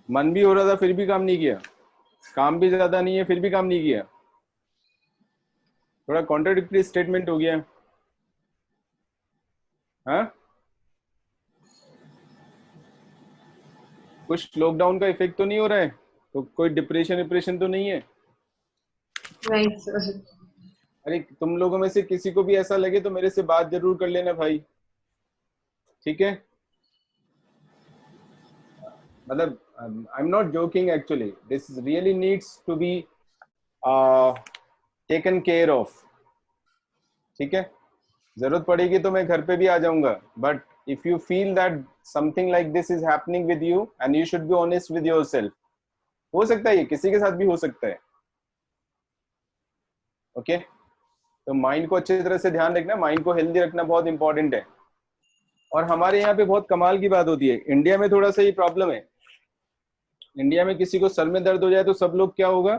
मन भी हो रहा था फिर भी काम नहीं किया, काम भी ज्यादा नहीं है फिर भी काम नहीं किया, थोड़ा कॉन्ट्राडिक्टरी स्टेटमेंट हो गया। हाँ, कुछ लॉकडाउन का इफेक्ट तो नहीं हो रहा है? तो कोई डिप्रेशन तो नहीं है? नहीं सर। अरे तुम लोगों में से किसी को भी ऐसा लगे तो मेरे से बात जरूर कर लेना भाई, ठीक है? मतलब I am not joking, actually this really needs to be taken care of. ठीक है, जरूरत पड़ेगी तो मैं घर पे भी आ जाऊंगा, but if you feel that something like this is happening with you and you should be honest with yourself. हो सकता है ये किसी के साथ भी हो सकता है। ओके, तो माइंड को अच्छी तरह से ध्यान रखना, माइंड को हेल्दी रखना बहुत इंपॉर्टेंट है। और हमारे यहाँ पे बहुत कमाल की बात होती है, इंडिया में थोड़ा सा ये प्रॉब्लम है। इंडिया में किसी को सर में दर्द हो जाए तो सब लोग क्या होगा,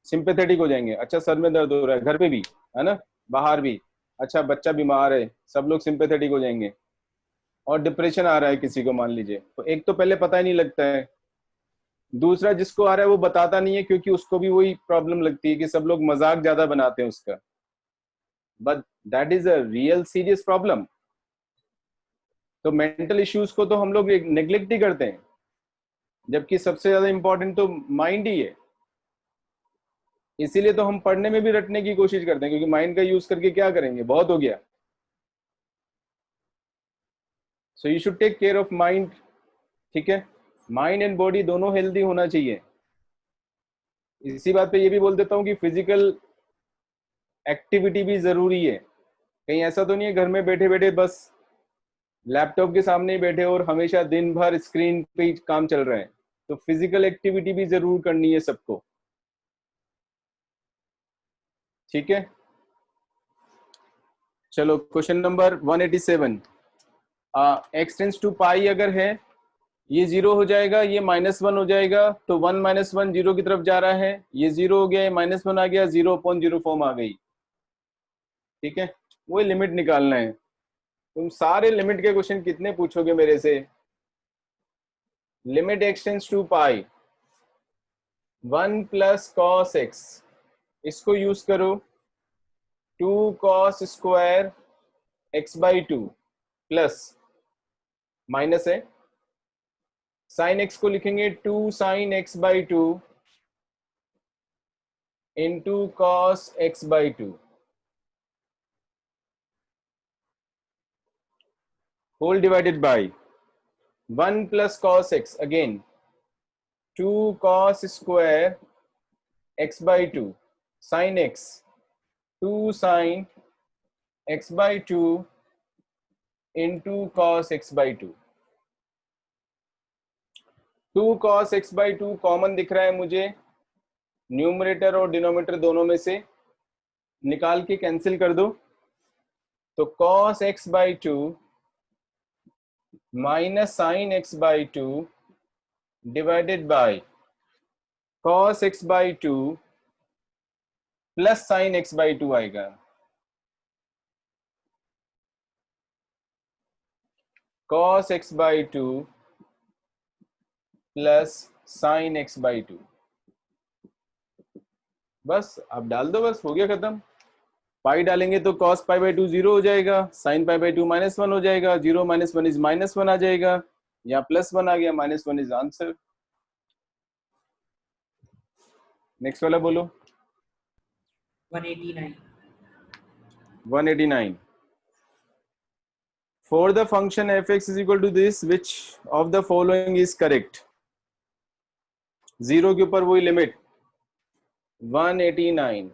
सिंपैथेटिक हो जाएंगे। अच्छा, सर में दर्द हो रहा है, घर पे भी है ना, बाहर भी। अच्छा, बच्चा बीमार है, सब लोग सिंपैथेटिक हो जाएंगे। और डिप्रेशन आ रहा है किसी को मान लीजिए, तो एक तो पहले पता ही नहीं लगता है, दूसरा जिसको आ रहा है वो बताता नहीं है क्योंकि उसको भी वही प्रॉब्लम लगती है कि सब लोग मजाक ज्यादा बनाते हैं उसका। But that is a real serious problem. तो मेंटल इश्यूज को तो हम लोग नेग्लेक्ट ही करते हैं, जबकि सबसे ज्यादा इंपॉर्टेंट तो माइंड ही है। इसीलिए तो हम पढ़ने में भी रटने की कोशिश करते हैं, क्योंकि माइंड का यूज करके क्या करेंगे, बहुत हो गया। So you should take care of mind. ठीक है, माइंड एंड बॉडी दोनों हेल्दी होना चाहिए। इसी बात पे ये भी बोल देता हूँ कि फिजिकल एक्टिविटी भी जरूरी है। कहीं ऐसा तो नहीं है घर में बैठे बैठे बस लैपटॉप के सामने ही बैठे और हमेशा दिन भर स्क्रीन पे ही काम चल रहा है। तो फिजिकल एक्टिविटी भी जरूर करनी है सबको। ठीक है, चलो question number 187। X tends to pi अगर है, ये 0 हो जाएगा, ये -1 हो जाएगा, तो 1 - 1 0 की तरफ जा रहा है, ये 0 हो गया, ये -1 आ गया, 0/0 फॉर्म आ गई। ठीक है, वही लिमिट निकालना है। तुम सारे लिमिट के क्वेश्चन कितने पूछोगे मेरे से? Limit x tends to pi 1 + cos x, इसको यूज करो, 2 cos स्क्वायर x/2 प्लस माइनस है साइन एक्स को लिखेंगे 2 sine x by 2 into cos x by 2 whole divided by 1 plus cos x, again 2 cos square x by 2 sin x 2 sin x by 2 into cos x by 2 2 cos x by 2 common दिख रहा है मुझे, numerator और denominator दोनों में से निकाल के कैंसिल कर दो, तो cos x by 2 minus sin x by 2 divided by cos x by 2 plus sin x by 2 आएगा। cos x by 2 plus sin x by 2, बस अब डाल दो, बस हो गया खत्म। पाई डालेंगे तो cos पाई बाई 2 0 हो जाएगा, sin पाई बाई 2 -1 हो जाएगा, 0 - 1 इज -1 आ जाएगा, या +1 आ गया, -1 इज आंसर। नेक्स्ट वाला बोलो। 189. 189 for the function fx is equal to this, which of the following is correct? 0 के ऊपर वही लिमिट 189,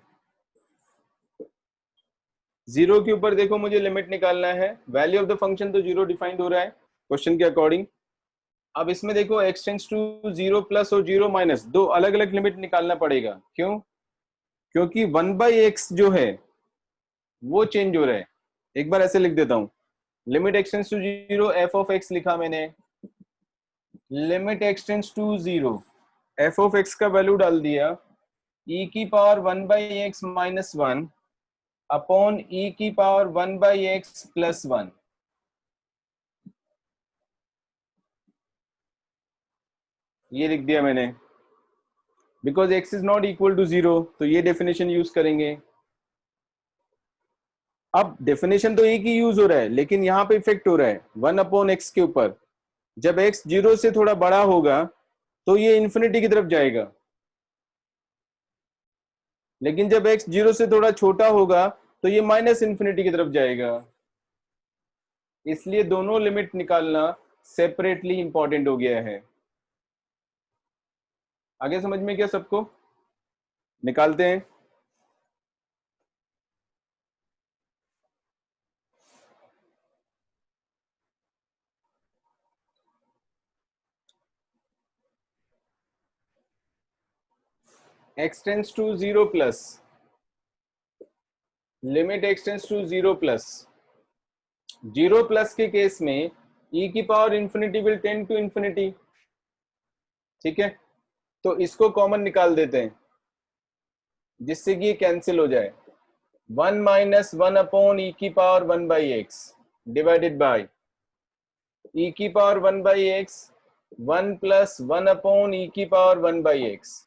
0 के ऊपर देखो मुझे लिमिट निकालना है, वैल्यू ऑफ द फंक्शन तो 0 डिफाइंड हो रहा है क्वेश्चन के अकॉर्डिंग। अब इसमें देखो x टेंड्स टू 0 प्लस और 0 माइनस, दो अलग अलग लिमिट निकालना पड़ेगा। क्यों? क्योंकि 1/x जो है वो चेंज हो रहा है। एक बार ऐसे लिख देता हूं, limit x tends to 0 f of x लिखा मैंने, limit x tends to 0 f of x का वैल्यू डाल दिया e की power 1/x minus 1 upon e की पावर 1/x प्लस 1। ये लिख दिया मैंने, because x is not equal to 0, तो ये डेफिनेशन यूज करेंगे। अब डेफिनेशन तो एक ही यूज हो रहा है, लेकिन यहाँ पे इफेक्ट हो रहा है 1/x के ऊपर। जब x 0 से थोड़ा बड़ा होगा तो ये इंफिनिटी की तरफ जाएगा, लेकिन जब x 0 से थोड़ा छोटा होगा तो ये -∞ की तरफ जाएगा। इसलिए दोनों लिमिट निकालना सेपरेटली इंपॉर्टेंट हो गया है। आगे समझ में क्या सबको? निकालते हैं। x tends to 0 plus, limit x tends to 0 plus, 0 plus के केस में e की power infinity will tend to infinity. ठीक है, तो इसको कॉमन निकाल देते हैं जिससे कि ये कैंसिल हो जाए। 1 माइनस 1 अपॉन e की power 1/x divided by e की power 1/x 1 plus 1 upon e की पावर 1/x,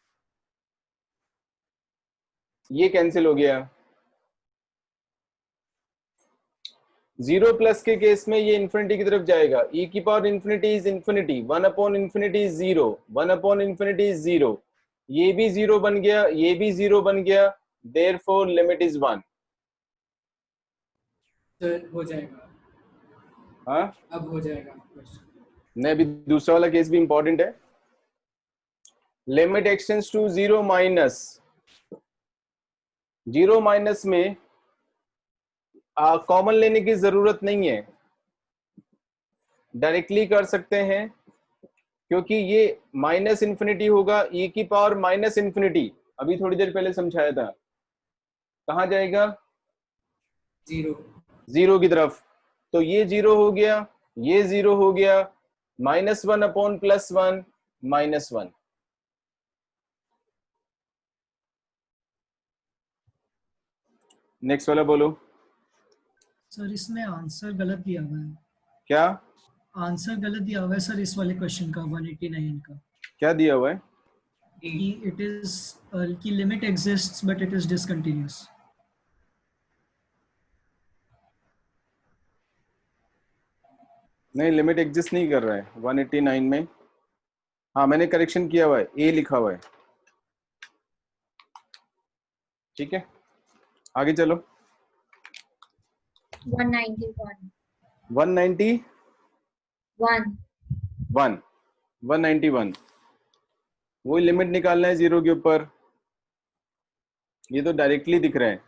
ये कैंसिल हो गया। 0 प्लस के केस में ये इंफिनिटी की तरफ जाएगा, e की power infinity is infinity, 1 upon infinity is 0, 1 upon infinity is 0, ये भी 0 बन गया, ये भी 0 बन गया, देयरफॉर लिमिट इज 1। सर हो जाएगा, हाँ, अब हो जाएगा क्वेश्चन। नहीं, अभी दूसरा वाला केस भी इंपॉर्टेंट है। Limit x tends to 0 minus, 0 minus में कॉमन लेने की जरूरत नहीं है, डायरेक्टली कर सकते हैं, क्योंकि ये माइनस इंफिनिटी होगा, e की पावर माइनस इंफिनिटी, अभी थोड़ी देर पहले समझाया था, कहाँ जाएगा? 0 की तरफ। तो ये 0 हो गया, ये 0 हो गया, -1 अपॉन +1 -1। नेक्स्ट वाला बोलो। सर इसमें आंसर गलत दिया हुआ है। क्या आंसर गलत दिया हुआ है सर इस वाले क्वेश्चन का, 189 का। क्या दिया हुआ है? कि इट इज कि limit exists but it is discontinuous. नहीं, लिमिट एग्जिस्ट नहीं कर रहा है 189 में। हाँ मैंने करेक्शन किया हुआ है, ए लिखा हुआ है। ठीक है आगे चलो। 191 191 वही लिमिट निकालना है जीरो के ऊपर। ये तो डायरेक्टली दिख रहा है।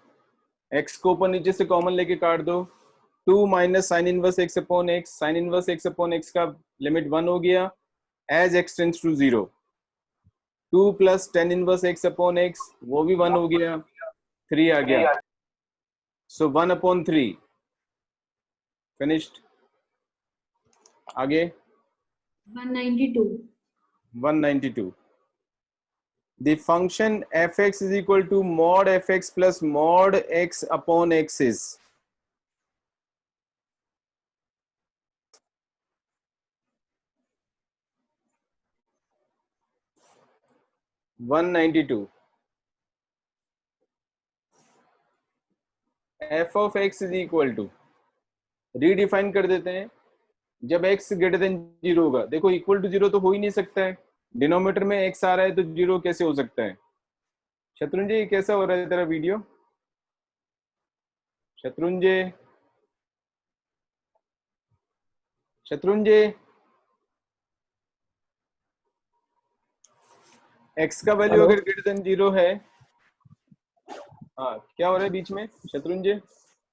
एक्स को ऊपर नीचे से कॉमन लेके काट दो। 2 minus sine inverse x upon x, sine inverse x upon x का लिमिट 1 हो गया as x tends to 0। 2 plus tan inverse x upon x वो भी 1 हो गया, 3 आ गया। So 1/3 finished. आगे 192 the function fx is equal to mod fx plus mod x upon x is f of x is equal to, redefine कर देते हैं। जब x ग्रेटर देन 0 होगा, देखो इक्वल टू 0 तो हो ही नहीं सकता है, डिनोमिनेटर में x आ रहा है तो 0 कैसे हो सकता है। शत्रुंजय कैसा हो रहा है तेरा वीडियो? शत्रुंजय x का वैल्यू हेलो? अगर ग्रेटर देन 0 है, हाँ क्या हो रहा है बीच में शत्रुंजय?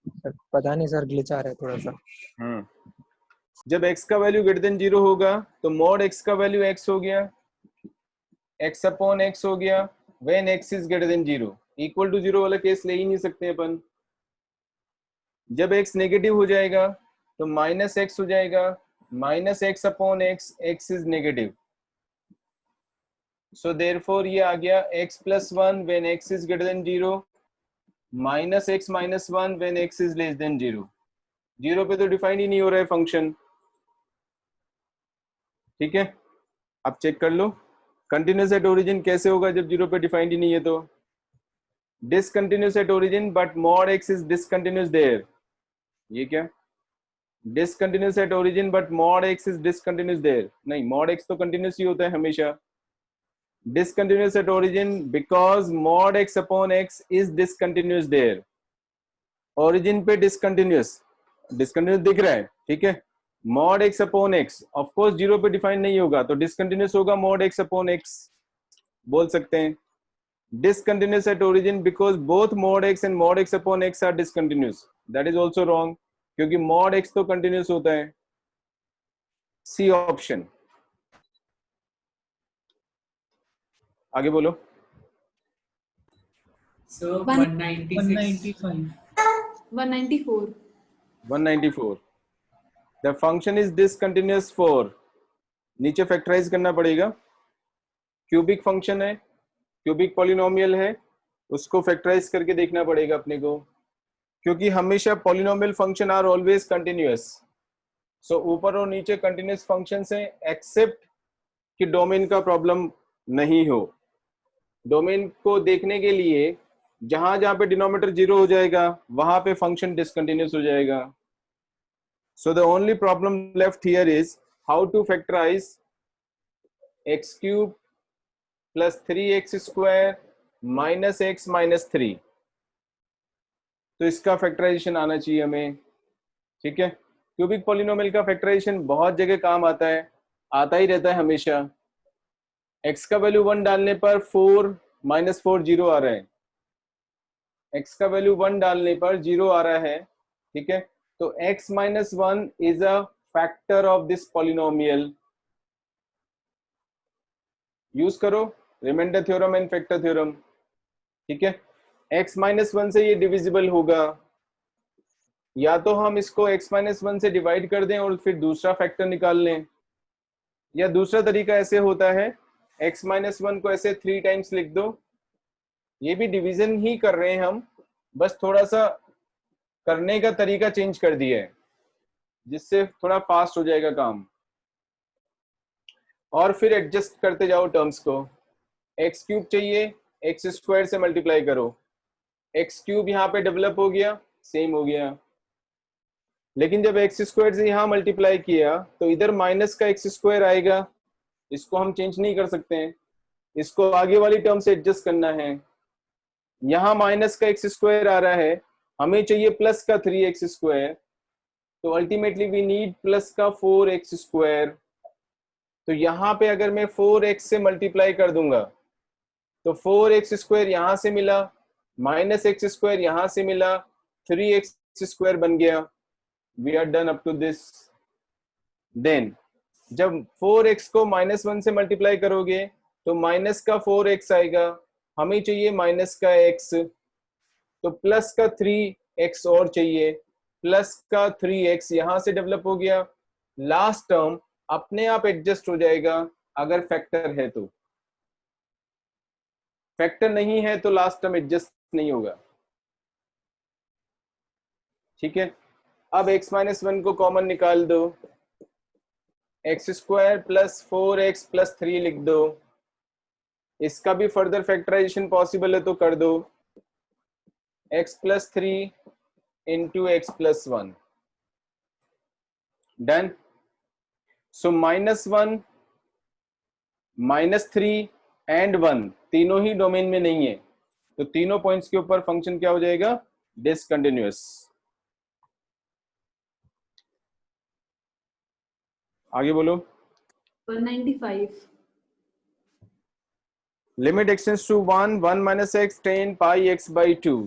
सर पता नहीं सर, ग्लिच आ रहा है थोड़ा सा। जब x का वैल्यू ग्रेटर देन 0 होगा तो मॉड x का वैल्यू x हो गया, x अपॉन x हो गया when x is greater than 0। Equal to 0 वाला केस ले ही नहीं सकते अपन। जब x नेगेटिव हो जाएगा तो माइनस x हो जाएगा, minus x upon x, x is negative. So therefore ये आ गया x plus 1 when x is greater than 0, minus x minus 1 when x is less than 0। 0 पे तो डिफाइन ही नहीं हो रहा है फंक्शन। ठीक है अब चेक कर लो कंटिन्यूस एट ओरिजिन कैसे होगा जब 0 पे डिफाइंड ही नहीं है। तो discontinuous at origin but mod x is discontinuous there. ये क्या? Discontinuous at origin but mod x is discontinuous there. नहीं, मॉड एक्स तो कंटिन्यूस ही होता है हमेशा। Discontinuous at origin because mod x upon x is discontinuous there. Origin पे discontinuous दिख रहा है, ठीक है। Mod x upon x of course 0 पे डिफाइन नहीं होगा तो डिसकंटिन्यूस होगा मॉड एक्स अपॉन एक्स बोल सकते हैं। Discontinuous at origin because both mod x and mod x upon x are discontinuous. That is also wrong क्योंकि मॉड एक्स तो कंटिन्यूस होता है। C option. आगे बोलो। So 196. 195. 194 the function is discontinuous for, नीचे फैक्टराइज करना पड़ेगा। क्यूबिक फंक्शन है, क्यूबिक पॉलिनोमियल है, उसको फैक्टराइज करके देखना पड़ेगा अपने को, क्योंकि हमेशा polynomial function are always continuous. So ऊपर और नीचे कंटिन्यूअस फंक्शंस हैं एक्सेप्ट कि डोमेन का प्रॉब्लम नहीं हो। डोमेन को देखने के लिए जहां जहां पे डिनोमिनेटर 0 हो जाएगा वहां पे फंक्शन डिसकंटिन्यूअस हो जाएगा। So the only problem left here is how to factorize x cube plus 3x square minus x minus 3। तो इसका फैक्टराइजेशन आना चाहिए हमें, ठीक है। क्यूबिक पॉलिनोमियल का फैक्टराइजेशन बहुत जगह काम आता है, आता ही रहता है हमेशा। x का वैल्यू 1 डालने पर 4 माइनस 4 0 आ रहा है, x का वैल्यू 1 डालने पर 0 आ रहा है, ठीक है। तो x minus 1 is a factor of this polynomial। Use करो remainder theorem and factor theorem, ठीक है। x minus 1 से ये डिविजिबल होगा, या तो हम इसको x minus 1 से डिवाइड कर दें और फिर दूसरा फैक्टर निकाल लें, या दूसरा तरीका ऐसे होता है x minus 1 को ऐसे 3 टाइम्स लिख दो। ये भी डिवीजन ही कर रहे हैं हम, बस थोड़ा सा करने का तरीका चेंज कर दिया है जिससे थोड़ा फास्ट हो जाएगा काम। और फिर एडजस्ट करते जाओ टर्म्स को। एक्स क्यूब चाहिए, एक्स स्क्वायर से मल्टीप्लाई करो, एक्स क्यूब यहाँ पे डेवलप हो गया, सेम हो गया। लेकिन जब एक्स स्क्वायर से यहाँ मल्टीप्लाई किया तो इधर माइनस का एक्स स्क्वायर आएगा, इसको हम चेंज नहीं कर सकते हैं, इसको आगे वाली टर्म से एडजस्ट करना है। यहाँ माइनस का एक्स स्क्वायर आ रहा है, हमें चाहिए प्लस का 3x स्क्वायर, तो अल्टीमेटली वी नीड प्लस का 4x स्क्वायर। तो यहाँ पे अगर मैं 4x से मल्टीप्लाई कर दूंगा तो 4x स्क्वायर यहाँ से मिला, माइनस एक्स स्क्वायर यहाँ से मिला, 3x स्क्वायर बन गया। We are done up to this. Then जब 4x को -1 से मल्टीप्लाई करोगे तो माइनस का 4x आएगा, हमें चाहिए माइनस का x, तो प्लस का 3x और चाहिए, प्लस का 3x यहां से डेवलप हो गया। लास्ट टर्म अपने आप एडजस्ट हो जाएगा अगर फैक्टर है तो, फैक्टर नहीं है तो लास्ट टर्म एडजस्ट नहीं होगा। ठीक है, अब x-1 को कॉमन निकाल दो, x square plus 4x plus 3 लिख दो। इसका भी फर्दर फैक्टराइजेशन पॉसिबल है तो कर दो, x plus 3 into x plus 1। Done. So -1, -3 and 1 तीनों ही डोमेन में नहीं है, तो तीनों पॉइंट्स के ऊपर फंक्शन क्या हो जाएगा, डिसकंटिन्यूअस। आगे बोलो। 195. Limit x tends to 1 minus x tan pi x by 2।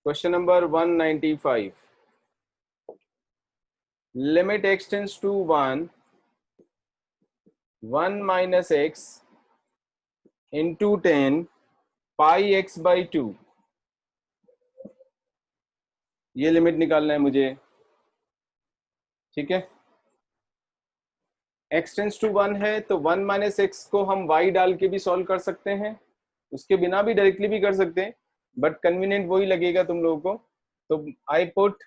Question number 195. Limit extends to 1 minus x into tan pi x by 2। ये लिमिट निकालना है मुझे। ठीक है, x टेंस टू 1 है तो 1 माइनस एक्स को हम y डाल के भी सॉल्व कर सकते हैं, उसके बिना भी डायरेक्टली भी कर सकते हैं, बट कन्वीनियंट वही लगेगा तुम लोगों को। तो I put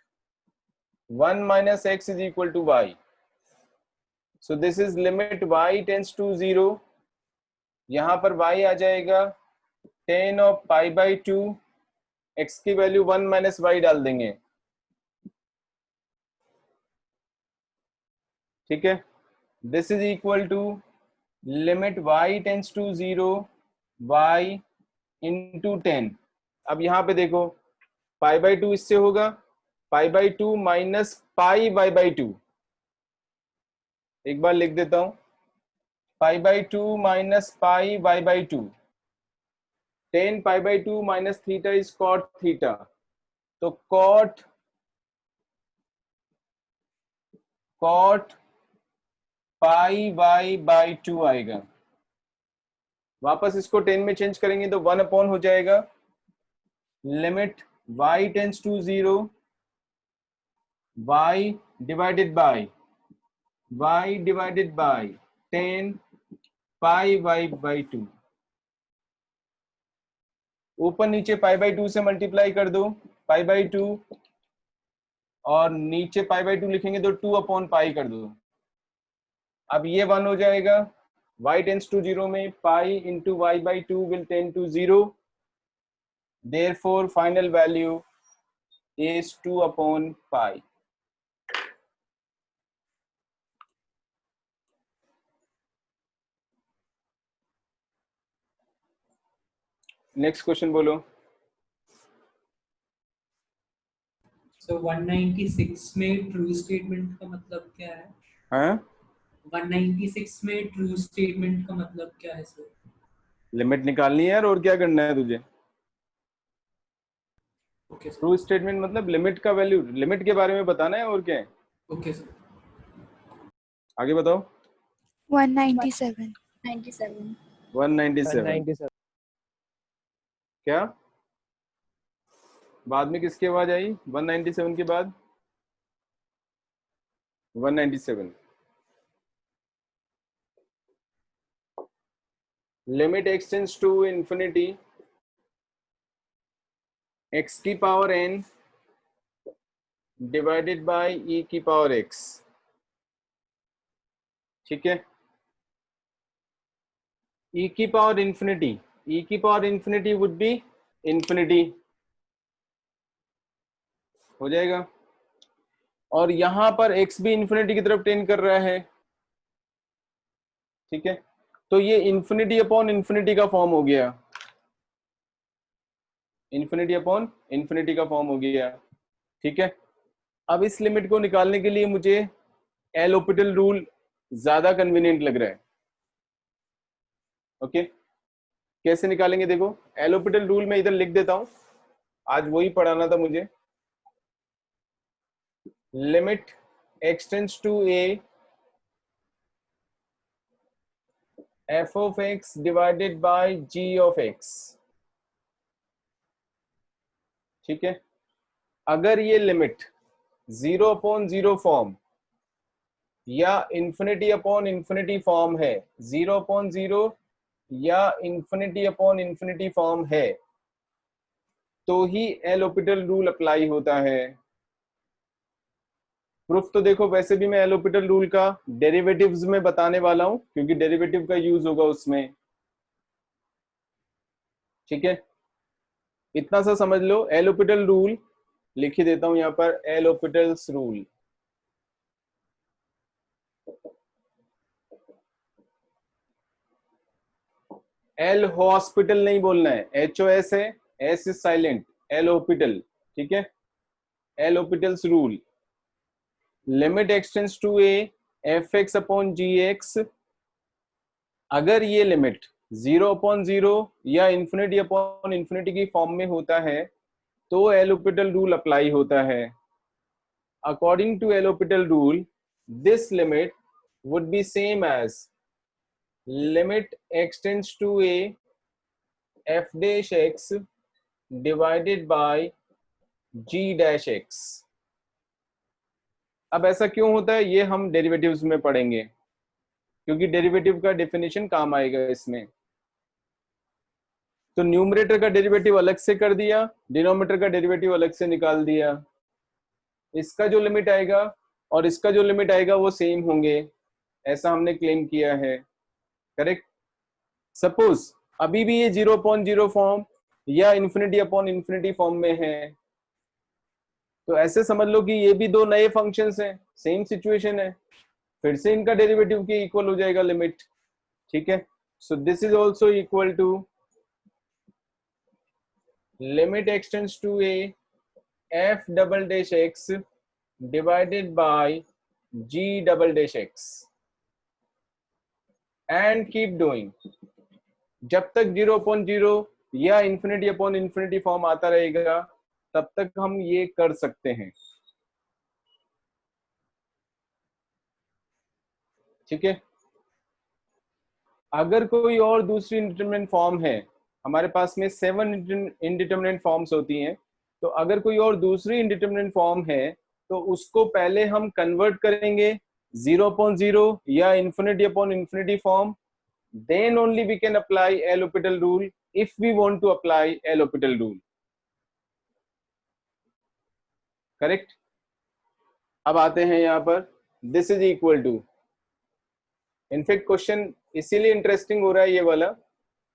1 minus x is equal to y, so this is limit y tends to 0। यहां पर y आ जाएगा tan of pi by 2, x की वैल्यू 1 माइनस y डाल देंगे। ठीक है, this is equal to limit y tends to 0 y into 10। अब यहां पे देखो पाई बाई 2 इससे होगा pi by 2 minus pi by by 2। एक बार लिख देता हूं, pi by 2 minus pi by by 2। 10 pi by 2 minus theta is cot theta, तो कॉट पाई बाई बाई 2 आएगा। वापस इसको 10 में चेंज करेंगे तो 1 अपॉन हो जाएगा limit y tends to 0 y divided by 10 pi by by 2। ऊपर नीचे पाई बाई 2 से मल्टीप्लाई कर दो, पाई बाई 2 और नीचे पाई बाई 2 लिखेंगे तो 2 अपॉन पाई कर दो। अब ये 1 हो जाएगा, y टेंस टू 0 में pi into y by 2 will tend to 0, therefore final value is 2 upon pi। Next question बोलो। So 196 में ट्रू स्टेटमेंट का मतलब क्या है? हाँ, 196 में ट्रू स्टेटमेंट का मतलब क्या है सर? लिमिट निकालनी है यार, और क्या करना है तुझे। Okay sir. ट्रू स्टेटमेंट मतलब लिमिट का वैल्यू, लिमिट के बारे में बताना है, और क्या है। Okay sir. आगे बताओ। 197. 197 क्या बाद में किसकी आवाज आई 197 के बाद? 197 limit x tends to infinity x की power n divided by e की पावर x। ठीक है, e की पावर इंफिनिटी, e की power infinity would be infinity, हो जाएगा। और यहां पर x भी इंफिनिटी की तरफ टेंड कर रहा है, ठीक है, तो ये इंफिनिटी अपॉन इंफिनिटी का फॉर्म हो गया, इंफिनिटी अपॉन इंफिनिटी का फॉर्म हो गया, ठीक है। अब इस लिमिट को निकालने के लिए मुझे एल हॉस्पिटल रूल ज्यादा कन्वीनियंट लग रहा है। ओके, कैसे निकालेंगे देखो, एल हॉस्पिटल रूल मैं इधर लिख देता हूं, आज वही पढ़ाना था मुझे। Limit x tends to a f of x divided by g of x, ठीक है। अगर ये लिमिट 0 अपॉन 0 फॉर्म या इंफिनिटी अपॉन इंफिनिटी फॉर्म है, 0 अपॉन 0 या इंफिनिटी अपॉन इंफिनिटी फॉर्म है, तो ही एल हॉस्पिटल रूल अप्लाई होता है। प्रूफ तो देखो वैसे भी मैं एल हॉस्पिटल रूल का डेरिवेटिव्स में बताने वाला हूं, क्योंकि डेरिवेटिव का यूज होगा उसमें, ठीक है। इतना सा समझ लो, एल हॉस्पिटल रूल लिख ही देता हूं यहां पर, L'Hospital's rule. L'Hospital नहीं बोलना है, HOS है, S is silent, L'Hospital, ठीक है। L'Hospital's rule, limit x tends to a fx upon gx, अगर ये लिमिट 0 अपॉन 0 या इंफिनिटी अपॉन इंफिनिटी की फॉर्म में होता है तो एल हॉस्पिटल रूल अप्लाई होता है। According to L'Hospital rule, this limit would be same as limit x tends to a f dash x divided by g dash x। अब ऐसा क्यों होता है ये हम डेरिवेटिव्स में पढ़ेंगे, क्योंकि डेरिवेटिव का डेफिनेशन काम आएगा इसमें। तो न्यूमरेटर का डेरिवेटिव अलग से कर दिया, डिनोमिनेटर का डेरिवेटिव अलग से निकाल दिया। इसका जो लिमिट आएगा और इसका जो लिमिट आएगा वो सेम होंगे, ऐसा हमने क्लेम किया है, करेक्ट। सपोज अभी भी ये 0 अपॉन 0 फॉर्म या इंफिनिटी अपॉन इंफिनिटी फॉर्म में है, तो ऐसे समझ लो कि ये भी दो नए फंक्शंस हैं, सेम सिचुएशन है, फिर से इनका डेरिवेटिव के इक्वल हो जाएगा लिमिट, ठीक है। So this is also equal to limit x tends to a f double dash x divided by g double dash x and keep doing. जब तक 0 अपॉन 0 या इंफिनिटी अपॉन इंफिनिटी फॉर्म आता रहेगा तब तक हम ये कर सकते हैं, ठीक है। अगर कोई और दूसरी इंडिटरमिनेट फॉर्म है, हमारे पास में 7 इंडिटरमिनेट फॉर्म्स होती हैं, तो अगर कोई और दूसरी इंडिटरमिनेट फॉर्म है तो उसको पहले हम कन्वर्ट करेंगे 0 अपॉन 0 या infinity upon infinity form, then only we can apply L Hospital rule if we want to apply L Hospital rule, correct. अब आते हैं यहाँ पर, this is equal to, in fact question इसीलिए इंटरेस्टिंग हो रहा है ये वाला,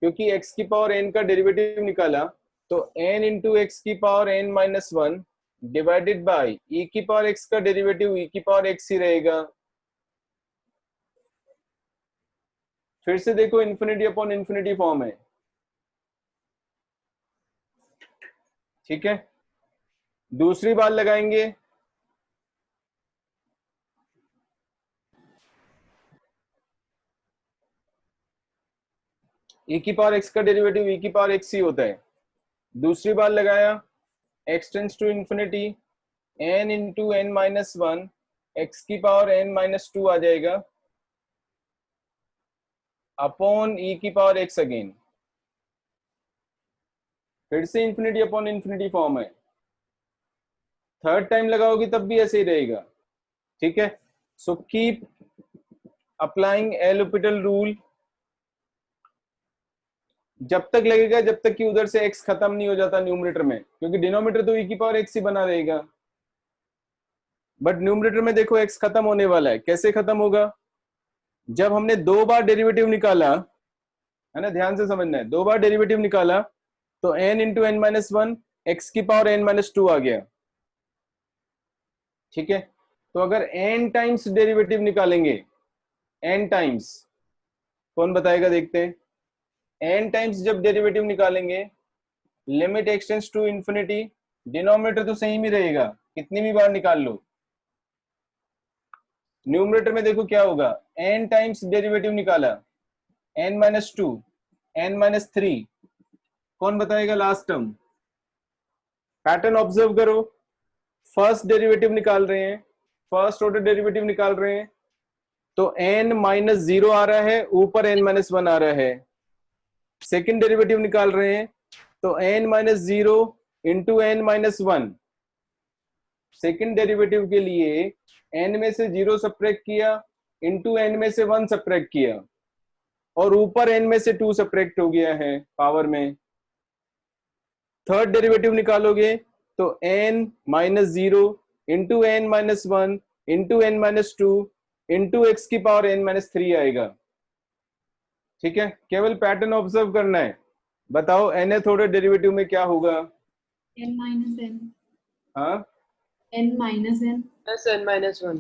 क्योंकि x की पावर n का डेरिवेटिव निकाला तो n इंटू एक्स की power n minus 1 divided by e की पावर x का डेरिवेटिव e की पावर x ही रहेगा। फिर से देखो इंफिनिटी अपॉन इंफिनिटी फॉर्म है, ठीक है। दूसरी बार लगाएंगे, e की पावर x का डेरिवेटिव e की पावर x ही होता है। दूसरी बार लगाया, x tends to infinity n into n minus 1 x की पावर n माइनस 2 आ जाएगा अपॉन e की पावर x अगेन। फिर से इंफिनिटी अपॉन इंफिनिटी फॉर्म है, थर्ड टाइम लगाओगे तब भी ऐसे ही रहेगा, ठीक है। So keep applying L'Hospital rule, जब तक लगेगा जब तक कि उधर से x खत्म नहीं हो जाता न्यूमरेटर में, क्योंकि डिनोमिनेटर तो e की पावर x ही बना रहेगा, बट न्यूमरेटर में देखो x खत्म होने वाला है। कैसे खत्म होगा? जब हमने 2 बार डेरिवेटिव निकाला है ना, ध्यान से समझना है, 2 बार डेरिवेटिव निकाला तो n into n minus 1 x की पावर n माइनस 2 आ गया, ठीक है, तो अगर n टाइम्स डेरिवेटिव निकालेंगे, n टाइम्स, कौन बताएगा, देखते हैं। n टाइम्स जब डेरिवेटिव निकालेंगे, limit x tends to infinity, denominator तो सेम ही रहेगा, कितनी भी बार निकाल लो। न्यूमरेटर में देखो क्या होगा, n टाइम्स डेरिवेटिव निकाला, n-2, n-3, कौन बताएगा लास्ट टर्म। पैटर्न ऑब्जर्व करो, फर्स्ट डेरिवेटिव निकाल रहे हैं, फर्स्ट ऑर्डर डेरिवेटिव निकाल रहे हैं, तो n-0 आ रहा है, ऊपर n-1 आ रहा है। सेकंड डेरिवेटिव निकाल रहे हैं, तो n-0 into n-1। Second derivative के लिए n में से 0 सब्ट्रैक्ट किया, इंटू n में से 1 सब्ट्रैक्ट किया, और ऊपर n में से 2 सब्ट्रैक्ट हो गया है पावर में। थर्ड डेरिवेटिव निकालोगे तो n-0 into n-1 into n-2 into x की पावर n-3 आएगा। ठीक है, केवल पैटर्न ऑब्जर्व करना है। बताओ nth ऑर्डर डेरिवेटिव में क्या होगा। n minus n. हाँ, n minus n. Plus n-1.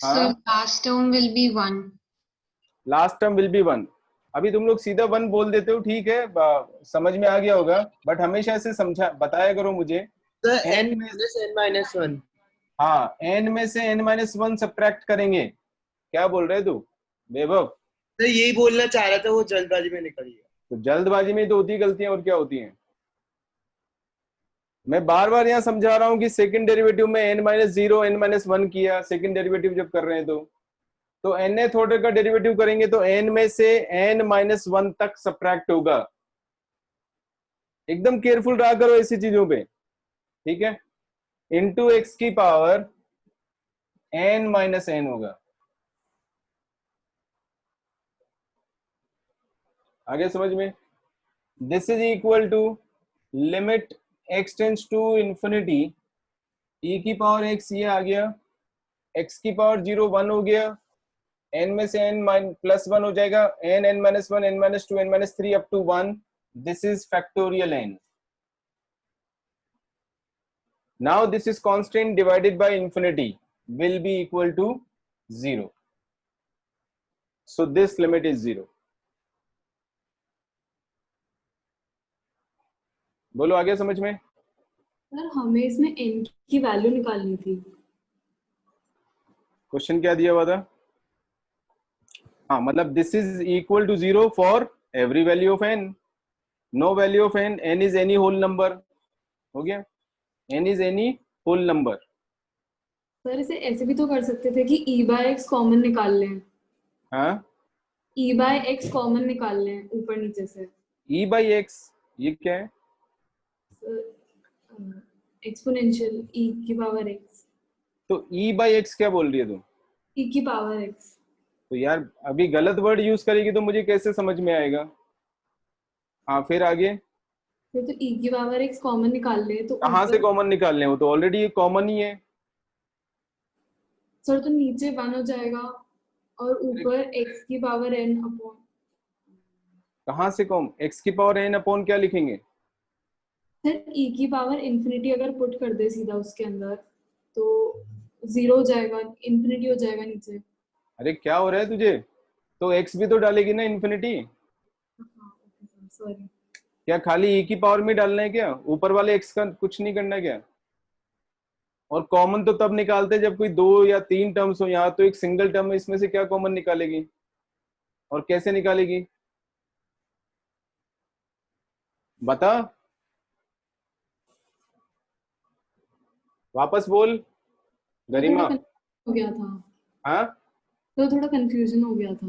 So last term will be 1. Last term will be 1। अभी तुम लोग सीधा 1 बोल देते हो, ठीक है, समझ में आ गया होगा, बट हमेशा से समझा बताया करो मुझे। Sir, n plus n-1. हाँ, n में से n-1 सब्ट्रैक्ट करेंगे। क्या बोल रहे तू वैभव? सर यही बोलना चाह रहा था, वो जल्दबाजी में निकल गया। तो जल्दबाजी में तो होती गलतियां, और क्या होती हैं। मैं बार बार यहाँ समझा रहा हूँ कि सेकंड डेरिवेटिव में n-0 n-1 किया, सेकंड डेरिवेटिव जब कर रहे हैं तो nth ऑर्डर का डेरिवेटिव करेंगे तो n में से n-1 तक सब्ट्रैक्ट होगा। एकदम केयरफुल रहा करो ऐसी चीजों पे, ठीक है। इंटू x की पावर n-n होगा। आगे समझ में। This is equal to limit x tends to infinity, e की पावर x ये आ गया, x की पावर 0 1 हो गया, n में से n प्लस 1 हो जाएगा, n-1 n-2 n-3 up to 1। This is factorial n। Now this is constant divided by infinity will be equal to 0. So this limit is 0. बोलो आगे समझ में। सर हमें इसमें n की वैल्यू निकालनी थी। क्वेश्चन क्या दिया हुआ था? हाँ, मतलब this is equal to 0 for every value of n, no value of n, n is any whole number. हो गया, n is any whole number. Sir इसे ऐसे भी तो कर सकते थे कि e by x कॉमन निकाल लें। हाँ, e by x कॉमन निकाल लें ऊपर नीचे से। e by x ये क्या है? एक्सपोनेंशियल e की पावर x। तो e by x क्या बोल रही है तुम? e की पावर x। तो यार अभी गलत वर्ड यूज करेगी तो मुझे कैसे समझ में आएगा। हाँ, फिर आगे। फिर तो e की पावर x कॉमन निकाल ले तो कहाँ से कॉमन निकालने? वो तो ऑलरेडी कॉमन ही है। सर तो नीचे 1 हो जाएगा और ऊपर x की पावर n अपॉन। कहाँ से कॉम? x की पावर n अपॉन क्या लिखेंगे? सर e की पावर इंफिनिटी अगर पुट कर दे सीधा उसके अंदर तो 0 हो जाएगा, इंफिनिटी हो जाएगा नीचे। अरे क्या हो रहा है तुझे? तो x भी तो डालेगी ना इंफिनिटी। सॉरी, क्या खाली e की पावर में डालना है क्या? ऊपर वाले x का कुछ नहीं करना है क्या? और कॉमन तो तब निकालते हैं जब कोई 2 या 3 टर्म्स हो। यहाँ तो एक सिंगल टर्म है, इसमें से क्या कॉमन निकालेगी और कैसे निकालेगी बता, वापस बोल गरिमा। हो गया था। हाँ, तो थोड़ा कंफ्यूजन हो गया था।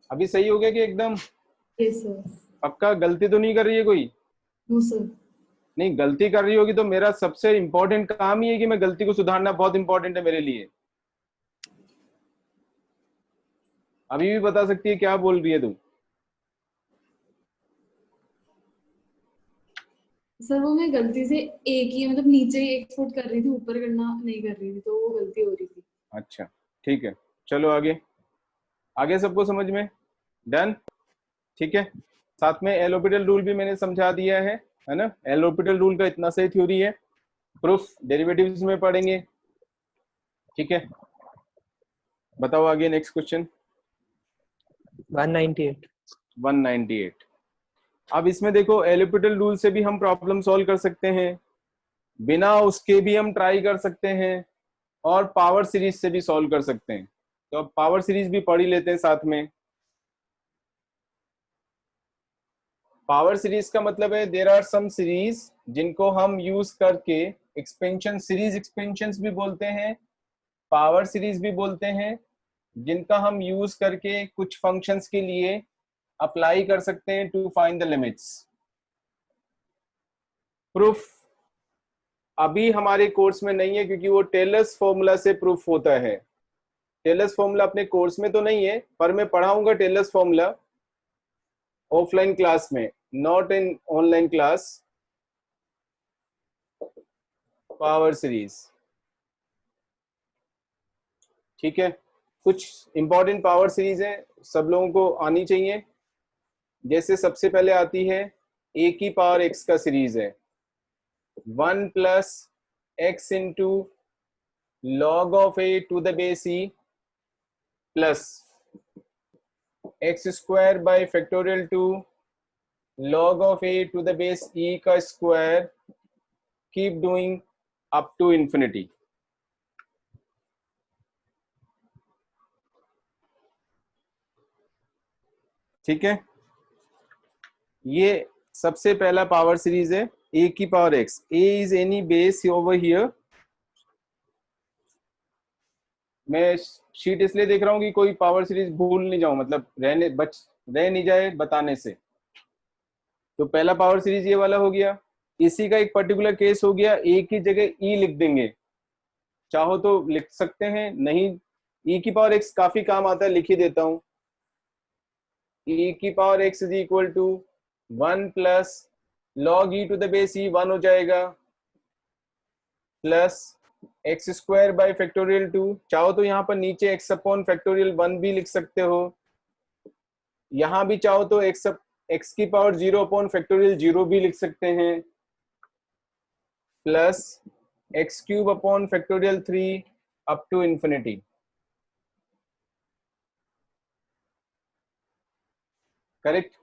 अभी सही हो गया कि एकदम? Yes sir. पक्का गलती तो नहीं कर रही है कोई? No sir. नहीं, गलती कर रही होगी तो मेरा सबसे इंपॉर्टेंट काम ही है कि मैं गलती को सुधारना बहुत इंपॉर्टेंट है मेरे लिए। अभी भी बता सकती है क्या बोल रही है तू? सर वो मैं गलती से एक ही मतलब नीचे एक्सपोर्ट कर रही थी, ऊपर करना नहीं कर रही थी, तो वो गलती हो रही थी। अच्छा ठीक है, चलो आगे। आगे सबको समझ में? डन, ठीक है। साथ में एल ऑर्बिटल रूल भी मैंने समझा दिया है ना। एल ऑर्बिटल रूल का इतना सही थ्योरी है प्रूफ डेरिवेटिव्स में पढ़ेंगे, ठीक है। बताओ आगे नेक्स्ट क्वेश्चन। 198। 198। अब इसमें देखो एलिपिटल रूल से भी हम प्रॉब्लम सॉल्व कर सकते हैं, बिना उसके भी हम ट्राई कर सकते हैं, और पावर सीरीज से भी सॉल्व कर सकते हैं। तो अब पावर सीरीज भी पढ़ ही लेते हैं साथ में। पावर सीरीज का मतलब है देयर आर सम सीरीज जिनको हम यूज करके एक्सपेंशन, सीरीज एक्सपेंशंस भी बोलते हैं, पावर सीरीज भी बोलते हैं, जिनका हम यूज करके कुछ फंक्शंस के लिए अप्लाई कर सकते हैं to find the limits. Proof अभी हमारे कोर्स में नहीं है क्योंकि वो टेलर्स फॉर्मूला से प्रूफ होता है। टेलर्स फॉर्मूला अपने कोर्स में तो नहीं है, पर मैं पढ़ाऊंगा टेलर्स फॉर्मूला ऑफलाइन क्लास में, not in online class. Power series, ठीक है। कुछ इंपॉर्टेंट पावर सीरीज है, सब लोगों को आनी चाहिए। जैसे सबसे पहले आती है a की पावर x का सीरीज है 1 plus x into log of a to the base e plus x square by factorial two log of a to the base e का square, keep doing up to infinity। ठीक है, ये सबसे पहला power series है a की power x। a is any base over here। मैं sheet इसलिए देख रहा हूँ कि कोई पावर सीरीज भूल नहीं जाऊं, मतलब रह नहीं जाए बताने से। तो पहला पावर सीरीज ये वाला हो गया। इसी का एक पर्टिकुलर केस हो गया, a की जगह e लिख देंगे, चाहो तो लिख सकते हैं, नहीं e की पावर x काफी काम आता है, लिख ही देता हूं। e की power x is equal to 1 plus log e to the base e 1 हो जाएगा, plus x square by factorial 2। चाहो तो यहाँ पर नीचे x अपॉन फैक्टोरियल 1 भी लिख सकते हो, यहां भी चाहो तो x की पावर 0 अपॉन फैक्टोरियल 0 भी लिख सकते हैं, plus x cube upon factorial 3 up to infinity. Correct.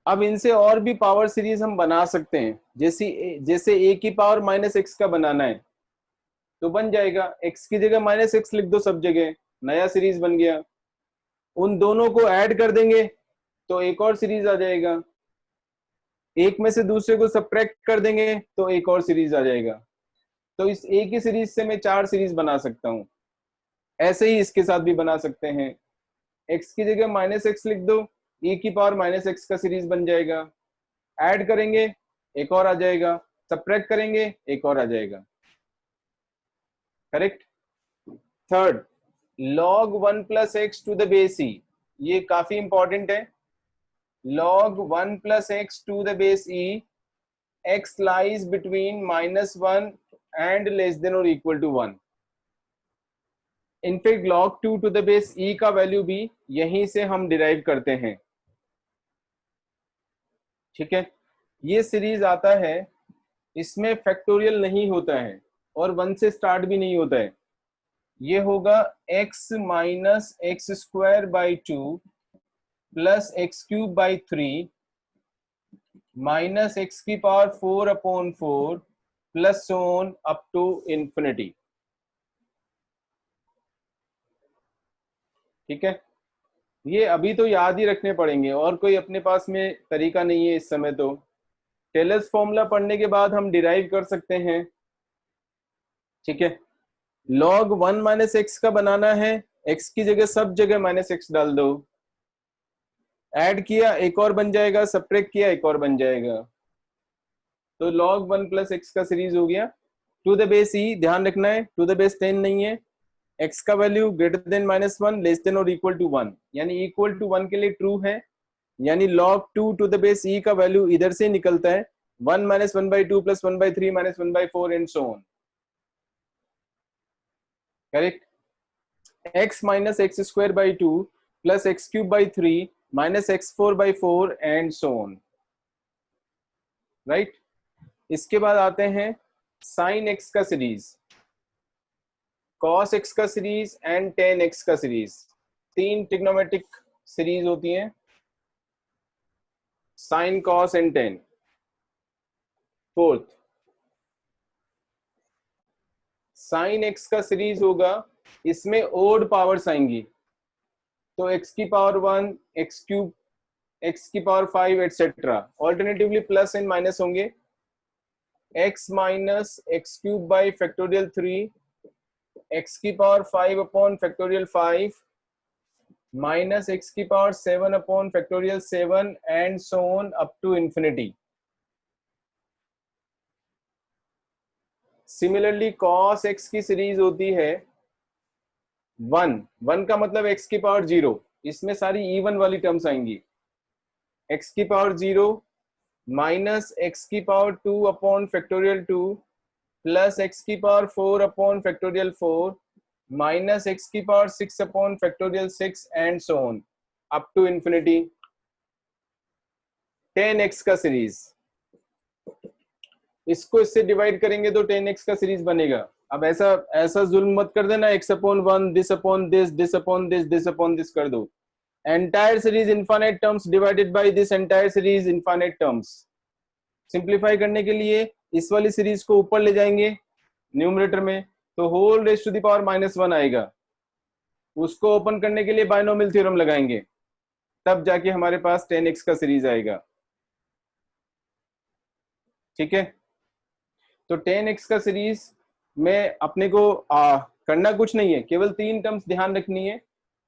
अब इनसे और भी पावर सीरीज हम बना सकते हैं, जैसे a की पावर माइनस एक्स का बनाना है तो बन जाएगा, x की जगह माइनस एक्स लिख दो सब जगह, नया सीरीज बन गया। उन दोनों को ऐड कर देंगे तो एक और सीरीज आ जाएगा, एक में से दूसरे को सब्ट्रैक्ट कर देंगे तो एक और सीरीज आ जाएगा। तो इस एक ही सीरीज से मैं 4 सीरीज बना सकता हूं। ऐसे ही इसके साथ भी बना सकते हैं, x की जगह माइनस एक्स लिख दो, e की पावर माइनस एक्स का सीरीज बन जाएगा, ऐड करेंगे एक और आ जाएगा, सब्ट्रैक्ट करेंगे एक और आ जाएगा। Correct. Third, log 1 plus x to the base e, ये काफी इंपॉर्टेंट है। log 1 plus x to the base e, x lies between -1 and less than or equal to 1। In fact log 2 to the base e का value भी यहीं से हम derive करते हैं। ठीक है, ये सीरीज आता है, इसमें फैक्टोरियल नहीं होता है और 1 से स्टार्ट भी नहीं होता है। ये होगा x minus x square by 2 plus x cube by 3 minus x की power 4 upon 4 plus so on up to infinity. ठीक है, ये अभी तो याद ही रखने पड़ेंगे और कोई अपने पास में तरीका नहीं है इस समय। तो टेलर्स फॉर्मूला पढ़ने के बाद हम डिराइव कर सकते हैं। ठीक है, log 1 माइनस एक्स का बनाना है, x की जगह सब जगह माइनस एक्स डाल दो, ऐड किया एक और बन जाएगा, सब्ट्रैक्ट किया एक और बन जाएगा। तो log 1 प्लस एक्स का सीरीज हो गया। टू द बेस e, ध्यान रखना है टू द बेस 10 नहीं है, x का value greater than -1 less than और इक्वल टू 1, यानी इक्वल टू 1 के लिए ट्रू है, यानी log 2 to the base e का वैल्यू इधर से निकलता है 1 minus 1/2 plus 1/3 minus 1/4 and so on. Correct. x minus x square by 2 plus x cube by 3 minus x4 by 4 and so on. Right. इसके बाद आते हैं साइन एक्स का सीरीज, कॉस एक्स का सीरीज एंड टेन एक्स का series, तीन trigonometric series होती हैं, sine cos and ten. Fourth, sine x का सीरीज होगा, इसमें ओड पावर्स आएंगी, तो एक्स की पावर 1, एक्स क्यूब, एक्स की power 5 etcetera. Alternatively plus and minus होंगे, x minus x cube by factorial 3, x की power 5 upon factorial 5, minus x की power 7 upon factorial 7 and so on up to infinity. Similarly cos x की series होती है 1 का मतलब x की power 0, इसमें सारी इवन वाली टर्म्स आएंगी, एक्स की पावर 0 माइनस एक्स की power 2 upon factorial 2 plus x की power 4 upon factorial 4 minus x की power 6 upon factorial 6 and so on up to infinity. 10x का सीरीज, इसको इससे डिवाइड करेंगे तो 10x का सीरीज बनेगा। अब ऐसा जुल्म मत कर देना, x upon 1, this upon this upon this upon this कर दो। Entire series infinite terms divided by this entire series infinite terms. Simplify करने के लिए इस वाली सीरीज को ऊपर ले जाएंगे न्यूमरेटर में, तो whole raise to the power -1 आएगा। उसको ओपन करने के लिए बायनोमियल थ्योरम लगाएंगे, तब जाके हमारे पास 10x का सीरीज आएगा। ठीक है, तो 10x का सीरीज में अपने को करना कुछ नहीं है, केवल 3 टर्म्स ध्यान रखनी है।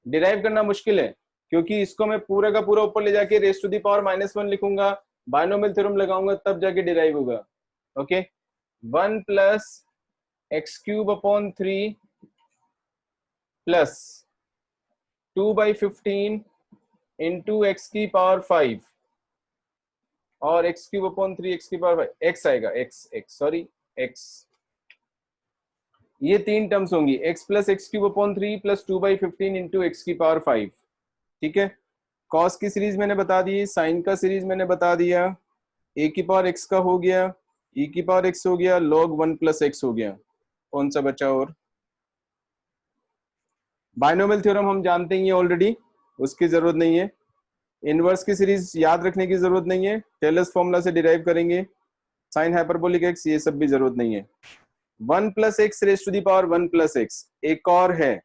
डिराइव करना मुश्किल है, क्योंकि इसको मैं पूरा का पूरा ऊपर ले जाके रेज टू द पावर -1 लिखूंगा, बायनोमियल थ्योरम लगाऊंगा, तब जाके डिराइव होगा। Okay, 1 plus x cube upon 3 plus 2/15 into x की पावर 5 और एक्स क्यूब अपॉन 3 एक्स की पावर 5, एक्स आएगा, एक्स। ये 3 टर्म्स होंगी, x plus x cube upon 3 plus 2/15 into x की पावर 5। ठीक है, कॉस की सीरीज मैंने बता दी, साइन का सीरीज मैंने बता दिया, a की पावर x का हो गया, e की पावर x हो गया, log 1 प्लस x हो गया। कौन सा बचा? और बायनोमियल थ्योरम हम जानते हैं ऑलरेडी, उसकी जरूरत नहीं है। इनवर्स की सीरीज याद रखने की जरूरत नहीं है, टेलर्स फॉर्मूला से डिराइव करेंगे। साइन हाइपरबोलिक x, ये सब भी जरूरत नहीं है। 1 plus x raise to the power 1 plus x, एक और है,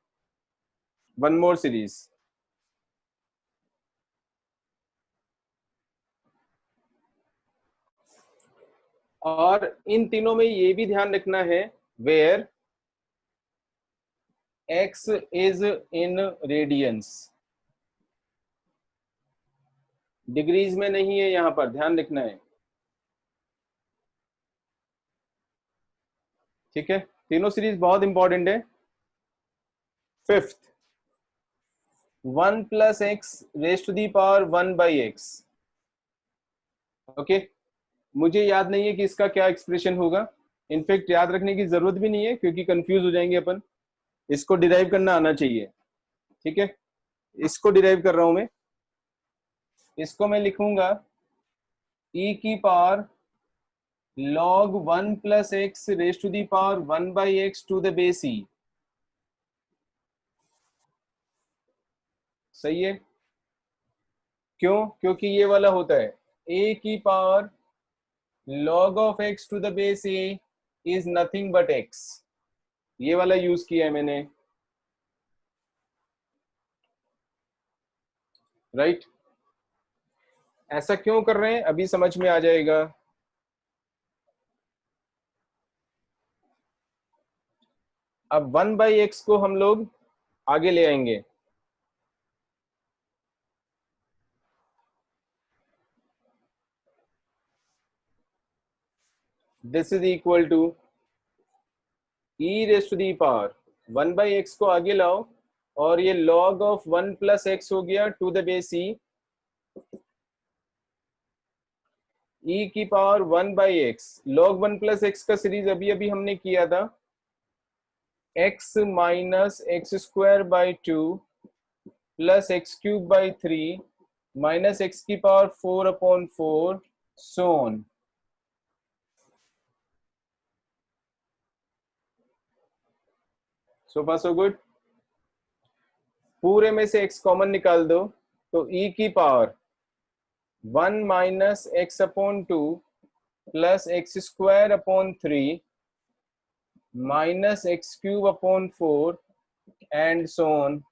वन मोर सीरीज। और इन तीनों में ये भी ध्यान रखना है, where x is in radians, degrees में नहीं है, यहां पर ध्यान रखना है। ठीक है, तीनों सीरीज बहुत इंपॉर्टेंट है। Fifth, 1 plus x raise to the power 1/x। Okay, मुझे याद नहीं है कि इसका क्या एक्सप्रेशन होगा, इनफैक्ट याद रखने की जरूरत भी नहीं है, क्योंकि कंफ्यूज हो जाएंगे अपन। इसको डिराइव करना आना चाहिए। ठीक है, इसको डिराइव कर रहा हूं मैं। इसको मैं लिखूंगा e की power log 1 plus x raise to the power 1/x to the base e। सही है, क्यों? क्योंकि ये वाला होता है a की power log of x to the base a is nothing but x, ये वाला यूज किया है मैंने। राइट, ऐसा क्यों कर रहे हैं अभी समझ में आ जाएगा। अब 1/x को हम लोग आगे ले आएंगे। This is equal to e raise to the power 1/x को आगे लाओ, और ये log ऑफ 1 प्लस एक्स हो गया to the base e। e की power 1/x, log 1 plus x का सीरीज अभी अभी हमने किया था, x minus x square by 2 plus x cube by 3 minus x की power 4 upon 4 so on. So far so good. पूरे में से x कॉमन निकाल दो तो e की power 1 minus x upon 2 plus x square upon 3 minus x cube upon 4 and so on.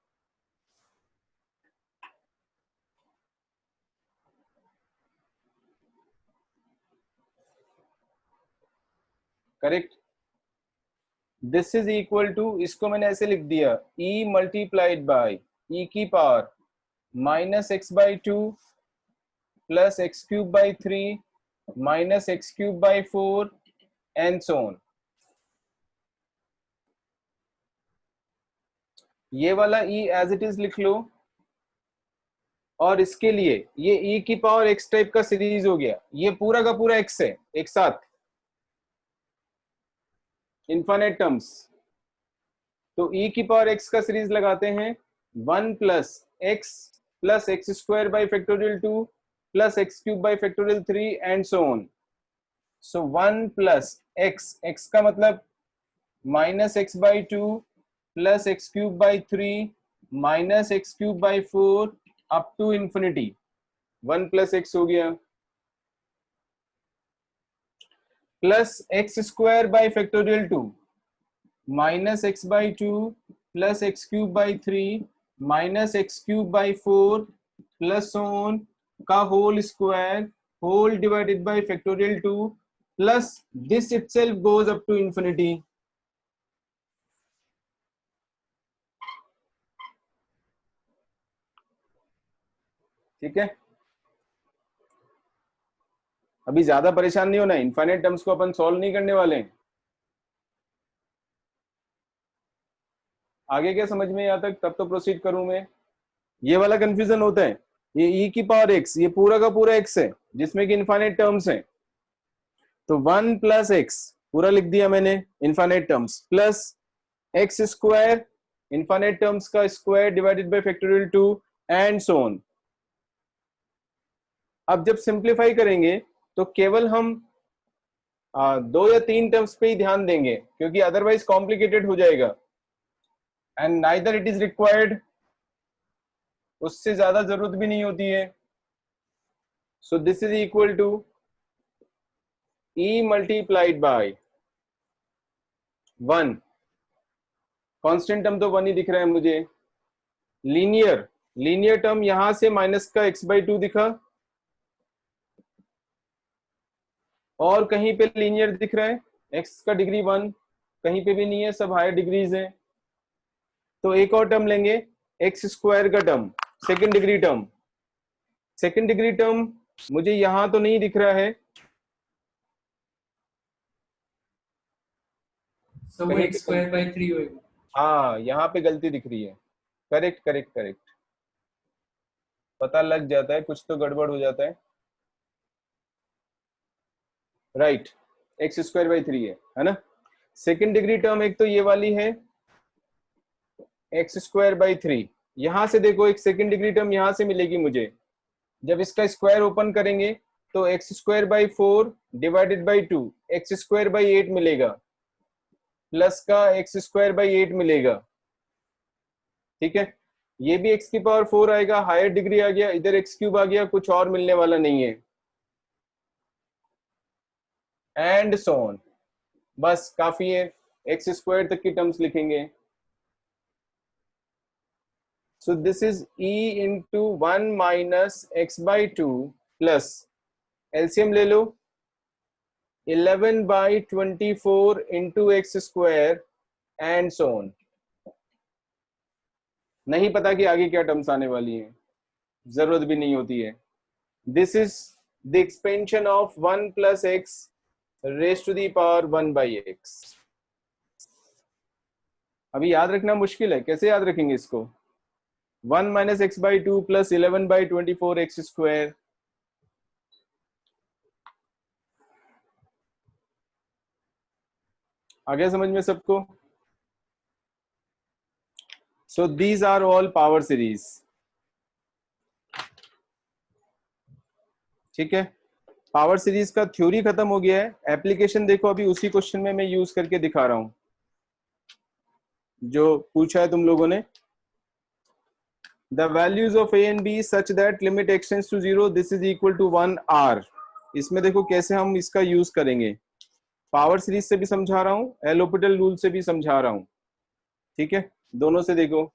Correct. This is equal to, इसको मैंने ऐसे लिख दिया, e मल्टीप्लाइड बाय e की power minus x by 2 plus x cube by 3 minus x cube by 4 and so on. ये वाला e as it is लिख लो, और इसके लिए ये e की पावर x टाइप का सीरीज हो गया, ये पूरा का पूरा x है एक साथ इनफाइनाइट टर्म्स। तो e की पावर x का सीरीज लगाते हैं 1 plus x square by factorial 2 plus x cube by factorial 3 and so on. So 1 plus x का मतलब minus x by 2 plus x cube by 3 minus x cube by 4 up to infinity. 1 plus x हो गया, plus x square by factorial 2 minus x by 2 plus x cube by 3 minus x cube by 4 plus on का whole square whole divided by factorial 2 plus this itself goes up to infinity. ठीक है, अभी ज्यादा परेशान नहीं होना, infinite terms को अपन solve नहीं करने वाले हैं। आगे क्या समझ में यहाँ तक, तब तो प्रोसीड करूं मैं। ये वाला कंफ्यूजन होता है, ये e की पावर x, ये पूरा का पूरा x है जिसमें कि इनफाइनाइट टर्म्स हैं। तो 1 प्लस एक्स पूरा लिख दिया मैंने infinite terms, plus x square infinite terms का square divided by factorial 2 and so on. अब जब सिंप्लीफाई करेंगे तो केवल हम 2 या 3 टर्म्स पे ही ध्यान देंगे, क्योंकि अदरवाइज कॉम्प्लिकेटेड हो जाएगा and neither it is required, उससे ज्यादा जरूरत भी नहीं होती है। So this is equal to e multiplied by 1, constant term तो 1 ही दिख रहा है मुझे, लीनियर टर्म यहां से माइनस का x बाई 2 दिखा, और कहीं पे लीनियर दिख रहा है, x का डिग्री 1, कहीं पे भी नहीं है, सब हायर डिग्रीज है। तो एक और टर्म लेंगे, एक्स स्क्वायर का टर्म, सेकंड डिग्री टर्म मुझे यहां तो नहीं दिख रहा है, So वो x स्क्वायर बाई 3 होएगा। हाँ यहाँ पे गलती दिख रही है। करेक्ट, पता लग जाता है, कुछ तो गड़बड़ हो जाता है। राइट, एक्स स्क्वायर बाई 3 है ना। सेकेंड डिग्री टर्म एक तो ये वाली है एक्स स्क्वायर बाई 3, यहां से देखो एक सेकेंड डिग्री टर्म यहां से मिलेगी मुझे, जब इसका स्क्वायर ओपन करेंगे तो x square by 4 divided by 2 x square by 8 मिलेगा, प्लस का एक्स स्क्वायर बाई 8 मिलेगा। ठीक है, ये भी एक्स की पावर 4 आएगा, हायर डिग्री आ गया, इधर एक्स क्यूब आ गया, कुछ और मिलने वाला नहीं है एंड सो ऑन। बस काफी है, एक्स स्क्वायर तक की टर्म्स लिखेंगे। So this is e into 1 minus x by 2 plus LCM ले लो 11 by 24 into x square and so on। नहीं पता कि आगे क्या टर्म्स आने वाली हैं, जरूरत भी नहीं होती है। This is the expansion of 1 plus x raised to the power 1 by x। अभी याद रखना मुश्किल है, कैसे याद रखेंगे इसको? 1 minus x by 2 plus 11 by 24 x square। आ गया समझ में सबको? So these are all power series। ठीक है, पावर सीरीज का थ्योरी खत्म हो गया है, एप्लीकेशन देखो अभी उसी क्वेश्चन में मैं यूज करके दिखा रहा हूं। जो पूछा है तुम लोगों ने, the values of A and B such that limit x tends to 0 this is equal to 1 आर। इसमें देखो कैसे हम इसका यूज करेंगे, पावर सीरीज से भी समझा रहा हूं, एल हॉपिटल रूल से भी समझा रहा हूं, ठीक है, दोनों से देखो।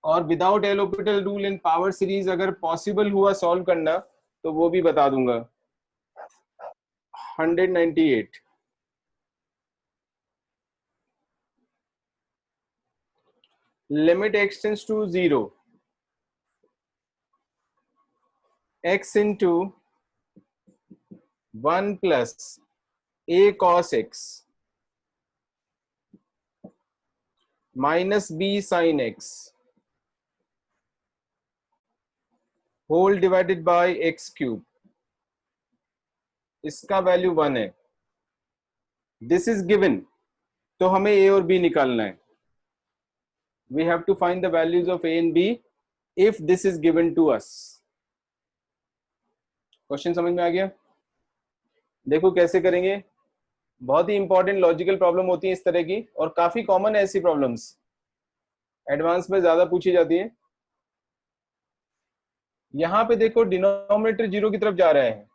और without L Hopital rule in power series अगर पॉसिबल हुआ सॉल्व करना तो वो भी बता दूंगा। 198 limit x tends to 0 x into 1 plus a cos x minus b sin x whole divided by x cube, इसका वैल्यू 1 है। दिस इज गिवन, तो हमें a और b निकालना है। We have to find the values of a and b if this is given to us। Question समझ में आ गया? देखो कैसे करेंगे, बहुत ही इंपॉर्टेंट लॉजिकल प्रॉब्लम होती है इस तरह की, और काफी कॉमन है ऐसी प्रॉब्लम्स, एडवांस में ज्यादा पूछी जाती है। यहां पे देखो डिनोमिनेटर 0 की तरफ जा रहा है,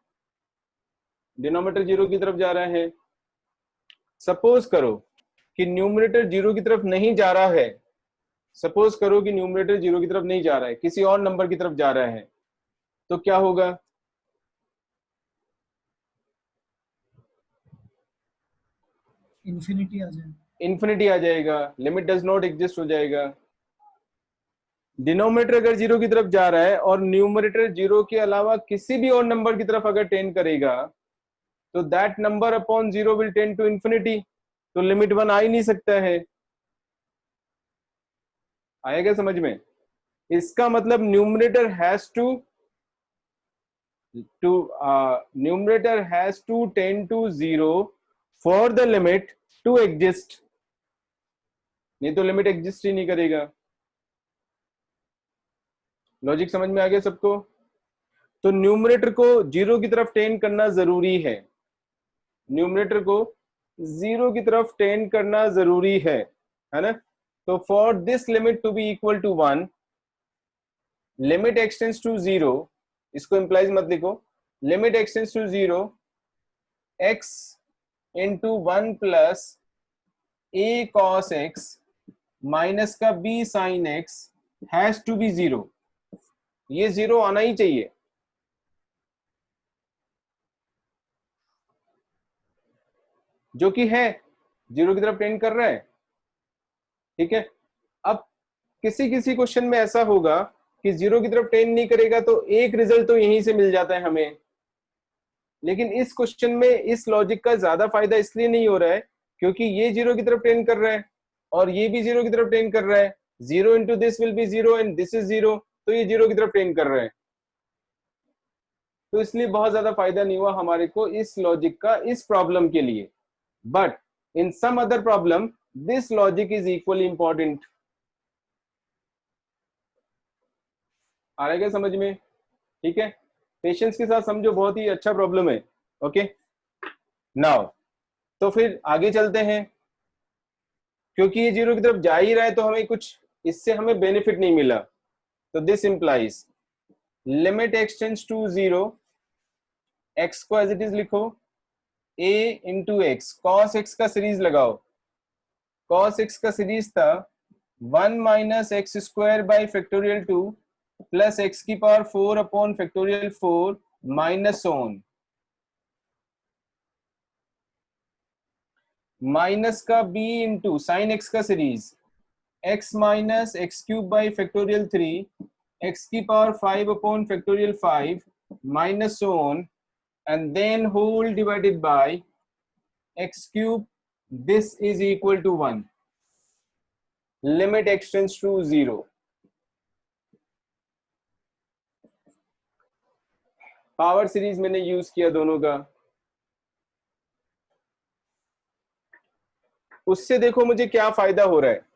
डिनोमिनेटर 0 की तरफ जा रहा है। सपोज करो कि न्यूमरेटर 0 की तरफ नहीं जा रहा है, सपोज करो कि न्यूमरेटर 0 की तरफ नहीं जा रहा है, किसी और नंबर की तरफ जा रहा है, तो क्या होगा? इन्फिनिटी आ जाएगा, इन्फिनिटी आ जाएगा, लिमिट डज नॉट एग्जिस्ट हो जाएगा। डिनोमिनेटर अगर 0 की तरफ जा रहा है और न्यूमरेटर 0 के अलावा किसी भी और नंबर की तरफ अगर टेंड करेगा तो that number upon 0 will tend to infinity, तो लिमिट 1 आ ही नहीं सकता है। आएगा समझ में? इसका मतलब numerator has to tend to 0 for the limit to exist, नहीं तो लिमिट एग्जिस्ट ही नहीं करेगा। लॉजिक समझ में आ गया सबको? तो न्यूमरेटर को 0 की तरफ टेंड करना जरूरी है, न्यूमरेटर को 0 की तरफ टेंड करना जरूरी है ना? तो for this limit to be equal to 1 limit x tends to 0, इसको इंप्लाइज मत लिखो, limit x tends to 0 x into 1 plus a cos x minus का b sin x has to be 0। ये 0 आना ही चाहिए। जो कि है 0 की तरफ टेंड कर रहा है, ठीक है। अब किसी किसी क्वेश्चन में ऐसा होगा कि 0 की तरफ टेंड नहीं करेगा तो एक रिजल्ट तो यहीं से मिल जाता है हमें, लेकिन इस क्वेश्चन में इस लॉजिक का ज्यादा फायदा इसलिए नहीं हो रहा है क्योंकि ये 0 की तरफ टेंड कर रहा है और ये भी 0 की तरफ टेंड कर रहा है। 0 into this will be 0 and this is 0, तो ये 0 की तरफ टेंड कर रहा है, तो इसलिए बहुत ज्यादा फायदा नहीं हुआ हमारे को इस लॉजिक का इस प्रॉब्लम के लिए। But in some other problem this logic is equally important. आ रहा है क्या समझ में? ठीक है, पेशेंस के साथ समझो, बहुत ही अच्छा प्रॉब्लम है। ओके नाउ, तो फिर आगे चलते हैं। क्योंकि ये 0 की तरफ जा ही रहा है तो हमें कुछ इससे हमें बेनिफिट नहीं मिला, तो this implies limit x tends to 0, x को एज इट इज लिखो a into x, cos x का सीरीज लगाओ, कॉस एक्स का सीरीज था 1 minus x square by factorial 2 plus x की power 4 upon factorial 4 minus on, minus का b into sine x का series x minus x cube by factorial 3 x की power 5 upon factorial 5 minus on and then whole divided by x cube, this is equal to 1, limit extends to 0। Power series मैंने use किया दोनों का, उससे देखो मुझे क्या फायदा हो रहा है।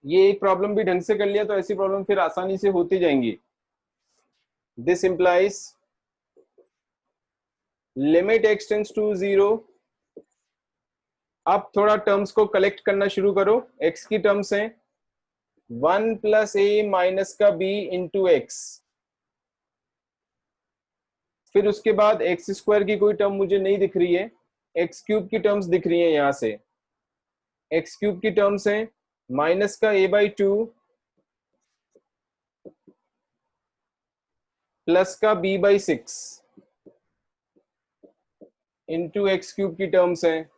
ये एक प्रॉब्लम भी ढंग से कर लिया तो ऐसी प्रॉब्लम फिर आसानी से होती जाएंगी. This implies limit x tends to 0. अब थोड़ा टर्म्स को कलेक्ट करना शुरू करो. x की टर्म्स हैं 1 प्लस a माइनस का b इंटू एक्स. फिर उसके बाद एक्स स्क्वायर की कोई टर्म मुझे नहीं दिख रही है, एक्स क्यूब की टर्म्स दिख रही हैं. यहां से एक्स क्यूब की टर्म्स हैं माइनस का a/2 प्लस का b/6 इंटू एक्स क्यूब की टर्म्स हैं.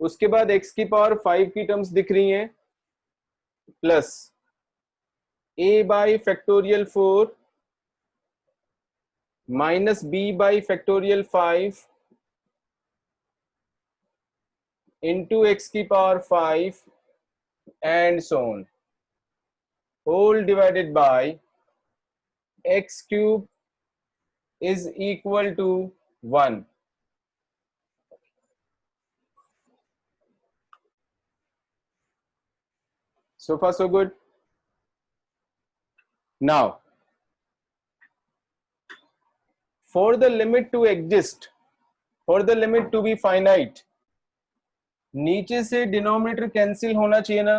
उसके बाद x की पावर 5 की टर्म्स दिख रही हैं plus a/4 minus b/5 into x की power 5 and so on, whole divided by x cube is equal to 1. So far so good. Now for the limit to exist, for the limit to be finite, नीचे से denominator cancel होना चाहिए ना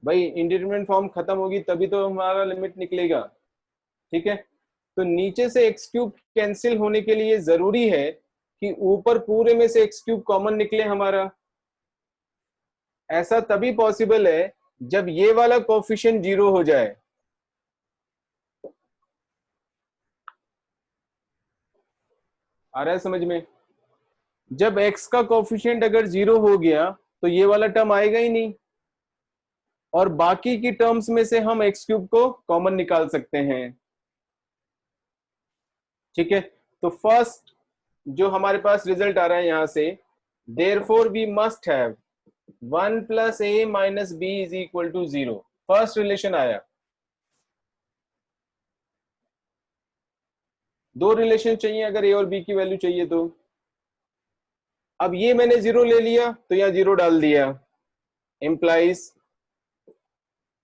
भाई. Indeterminate form खत्म होगी तभी तो हमारा लिमिट निकलेगा. ठीक है, तो नीचे से एक्स क्यूब कैंसिल होने के लिए जरूरी है कि ऊपर पूरे में से एक्स क्यूब कॉमन निकले हमारा. ऐसा तभी पॉसिबल है जब ये वाला कोफिशिएंट 0 हो जाए. आ रहा है समझ में? जब x का कोफिशिएंट अगर 0 हो गया तो ये वाला टर्म आएगा ही नहीं और बाकी की टर्म्स में से हम x क्यूब को कॉमन निकाल सकते हैं. ठीक है, तो फर्स्ट जो हमारे पास रिजल्ट आ रहा है यहां से, therefore we must have 1 plus a minus b is equal to 0. First relation आया. दो रिलेशन चाहिए अगर a और b की वैल्यू चाहिए तो. अब ये मैंने 0 ले लिया तो यहाँ 0 डाल दिया. Implies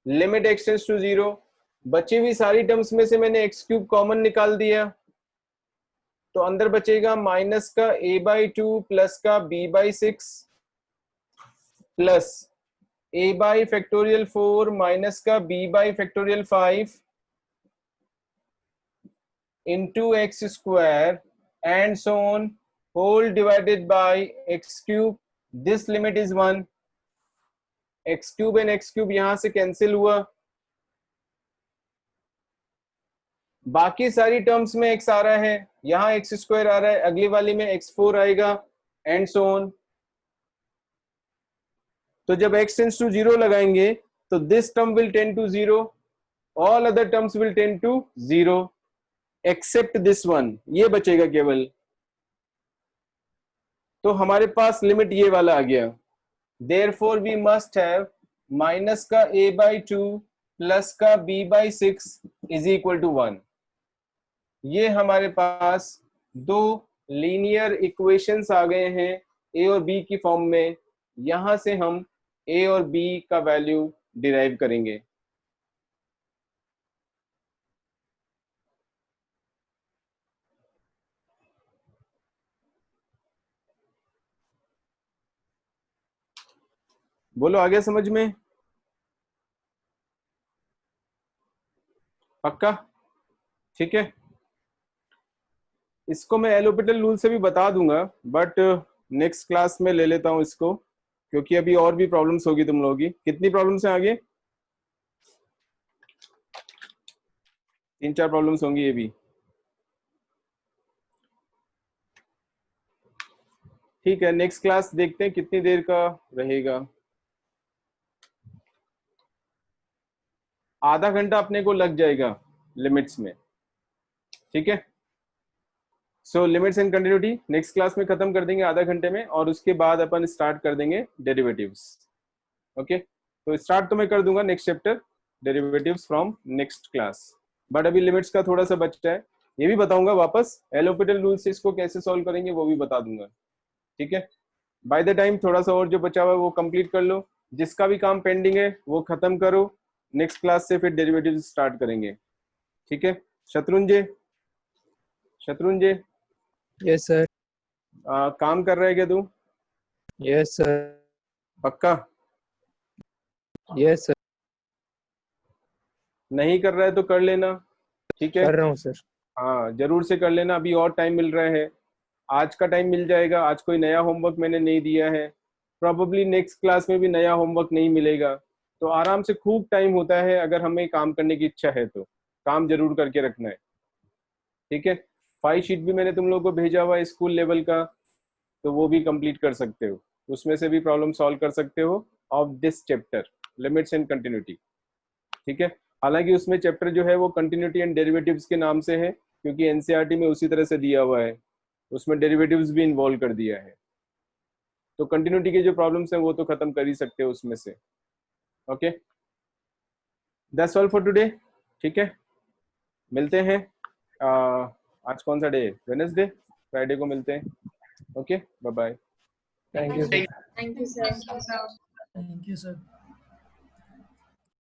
limit x tends to 0. बची हुई सारी टर्म्स में से मैंने x क्यूब कॉमन निकाल दिया तो अंदर बचेगा माइनस का a/2 प्लस का b/6 प्लस a/4 माइनस का b/5 into x square and so on, whole divided by x cube. This limit is 1. x cube and x cube यहां से कैंसिल हुआ. बाकी सारी टर्म्स में x आ रहा है, यहां x स्क्वायर आ रहा है, अगली वाली में x4 आएगा and so on. तो जब x tends to 0 लगाएंगे तो this term will tend to 0, all other terms will tend to 0 except this one. ये बचेगा केवल. तो हमारे पास लिमिट ये वाला आ गया. Therefore we must have minus का a/2 प्लस का b/6 इज इक्वल टू 1. ये हमारे पास दो लीनियर इक्वेशंस आ गए हैं a और b की फॉर्म में. यहां से हम a और b का वैल्यू डिराइव करेंगे. बोलो आ गया समझ में? पक्का? ठीक है, इसको मैं एलोपिटल रूल से भी बता दूंगा बट नेक्स्ट क्लास में ले लेता हूं इसको, क्योंकि अभी और भी प्रॉब्लम्स होगी तुम लोगों की. कितनी प्रॉब्लम्स हैं आगे? 3-4 प्रॉब्लम्स होंगी ये भी. ठीक है, नेक्स्ट क्लास देखते हैं कितनी देर का रहेगा. आधा घंटा अपने को लग जाएगा लिमिट्स में. ठीक है, so limits and continuity next class में खत्म कर देंगे आधा घंटे में, और उसके बाद अपन स्टार्ट कर देंगे डेरिवेटिव्स. ओके, तो स्टार्ट तो मैं कर दूंगा next chapter derivatives from next class, but अभी लिमिट्स का थोड़ा सा बचा है, ये भी बताऊंगा वापस. एलोपिटल रूल से इसको कैसे सॉल्व करेंगे वो भी बता दूंगा. ठीक है, बाय द टाइम थोड़ा सा और जो बचा हुआ है वो कंप्लीट कर लो, जिसका भी काम पेंडिंग है वो खत्म करो, नेक्स्ट क्लास से फिर डेरिवेटिव स्टार्ट करेंगे, ठीक है। Shatrunjay, Shatrunjay yes sir. काम कर रहा है क्या तू? Yes sir. पक्का? Yes sir. नहीं कर रहा है तो कर लेना, ठीक है। कर रहा हूँ सर। हाँ जरूर से कर लेना, अभी और टाइम मिल रहा है, आज का टाइम मिल जाएगा। आज कोई नया होमवर्क मैंने नहीं दिया है, प्रोबेबली नेक्स्ट क्लास में भी नया होमवर्क नहीं मिलेगा, तो आराम से खूब टाइम होता है। अगर हमें काम करने की इच्छा है तो काम जरूर करके रखना है, ठीक है। 5 शीट भी मैंने तुम लोगों को भेजा हुआ है स्कूल लेवल का, तो वो भी कंप्लीट कर सकते हो, उसमें से भी प्रॉब्लम सॉल्व कर सकते हो of this chapter limits and continuity, ठीक है। हालांकि उसमें चैप्टर जो है वो कंटिन्यूटी एंड डेरिवेटिव्स के नाम से है, क्योंकि एनसीईआरटी में उसी तरह से दिया हुआ है, उसमें डेरिवेटिव्स भी इन्वॉल्व कर दिया है, तो कंटिन्यूटी के जो प्रॉब्लम्स हैं वो तो खत्म कर ही सकते हो उसमें से। Okay, that's all for today, ठीक है। मिलते हैं आज कौन सा डे है? वेडनेसडे, फ्राइडे को मिलते हैं। Okay, bye bye. Thank you sir. Thank you, sir. Thank you, sir.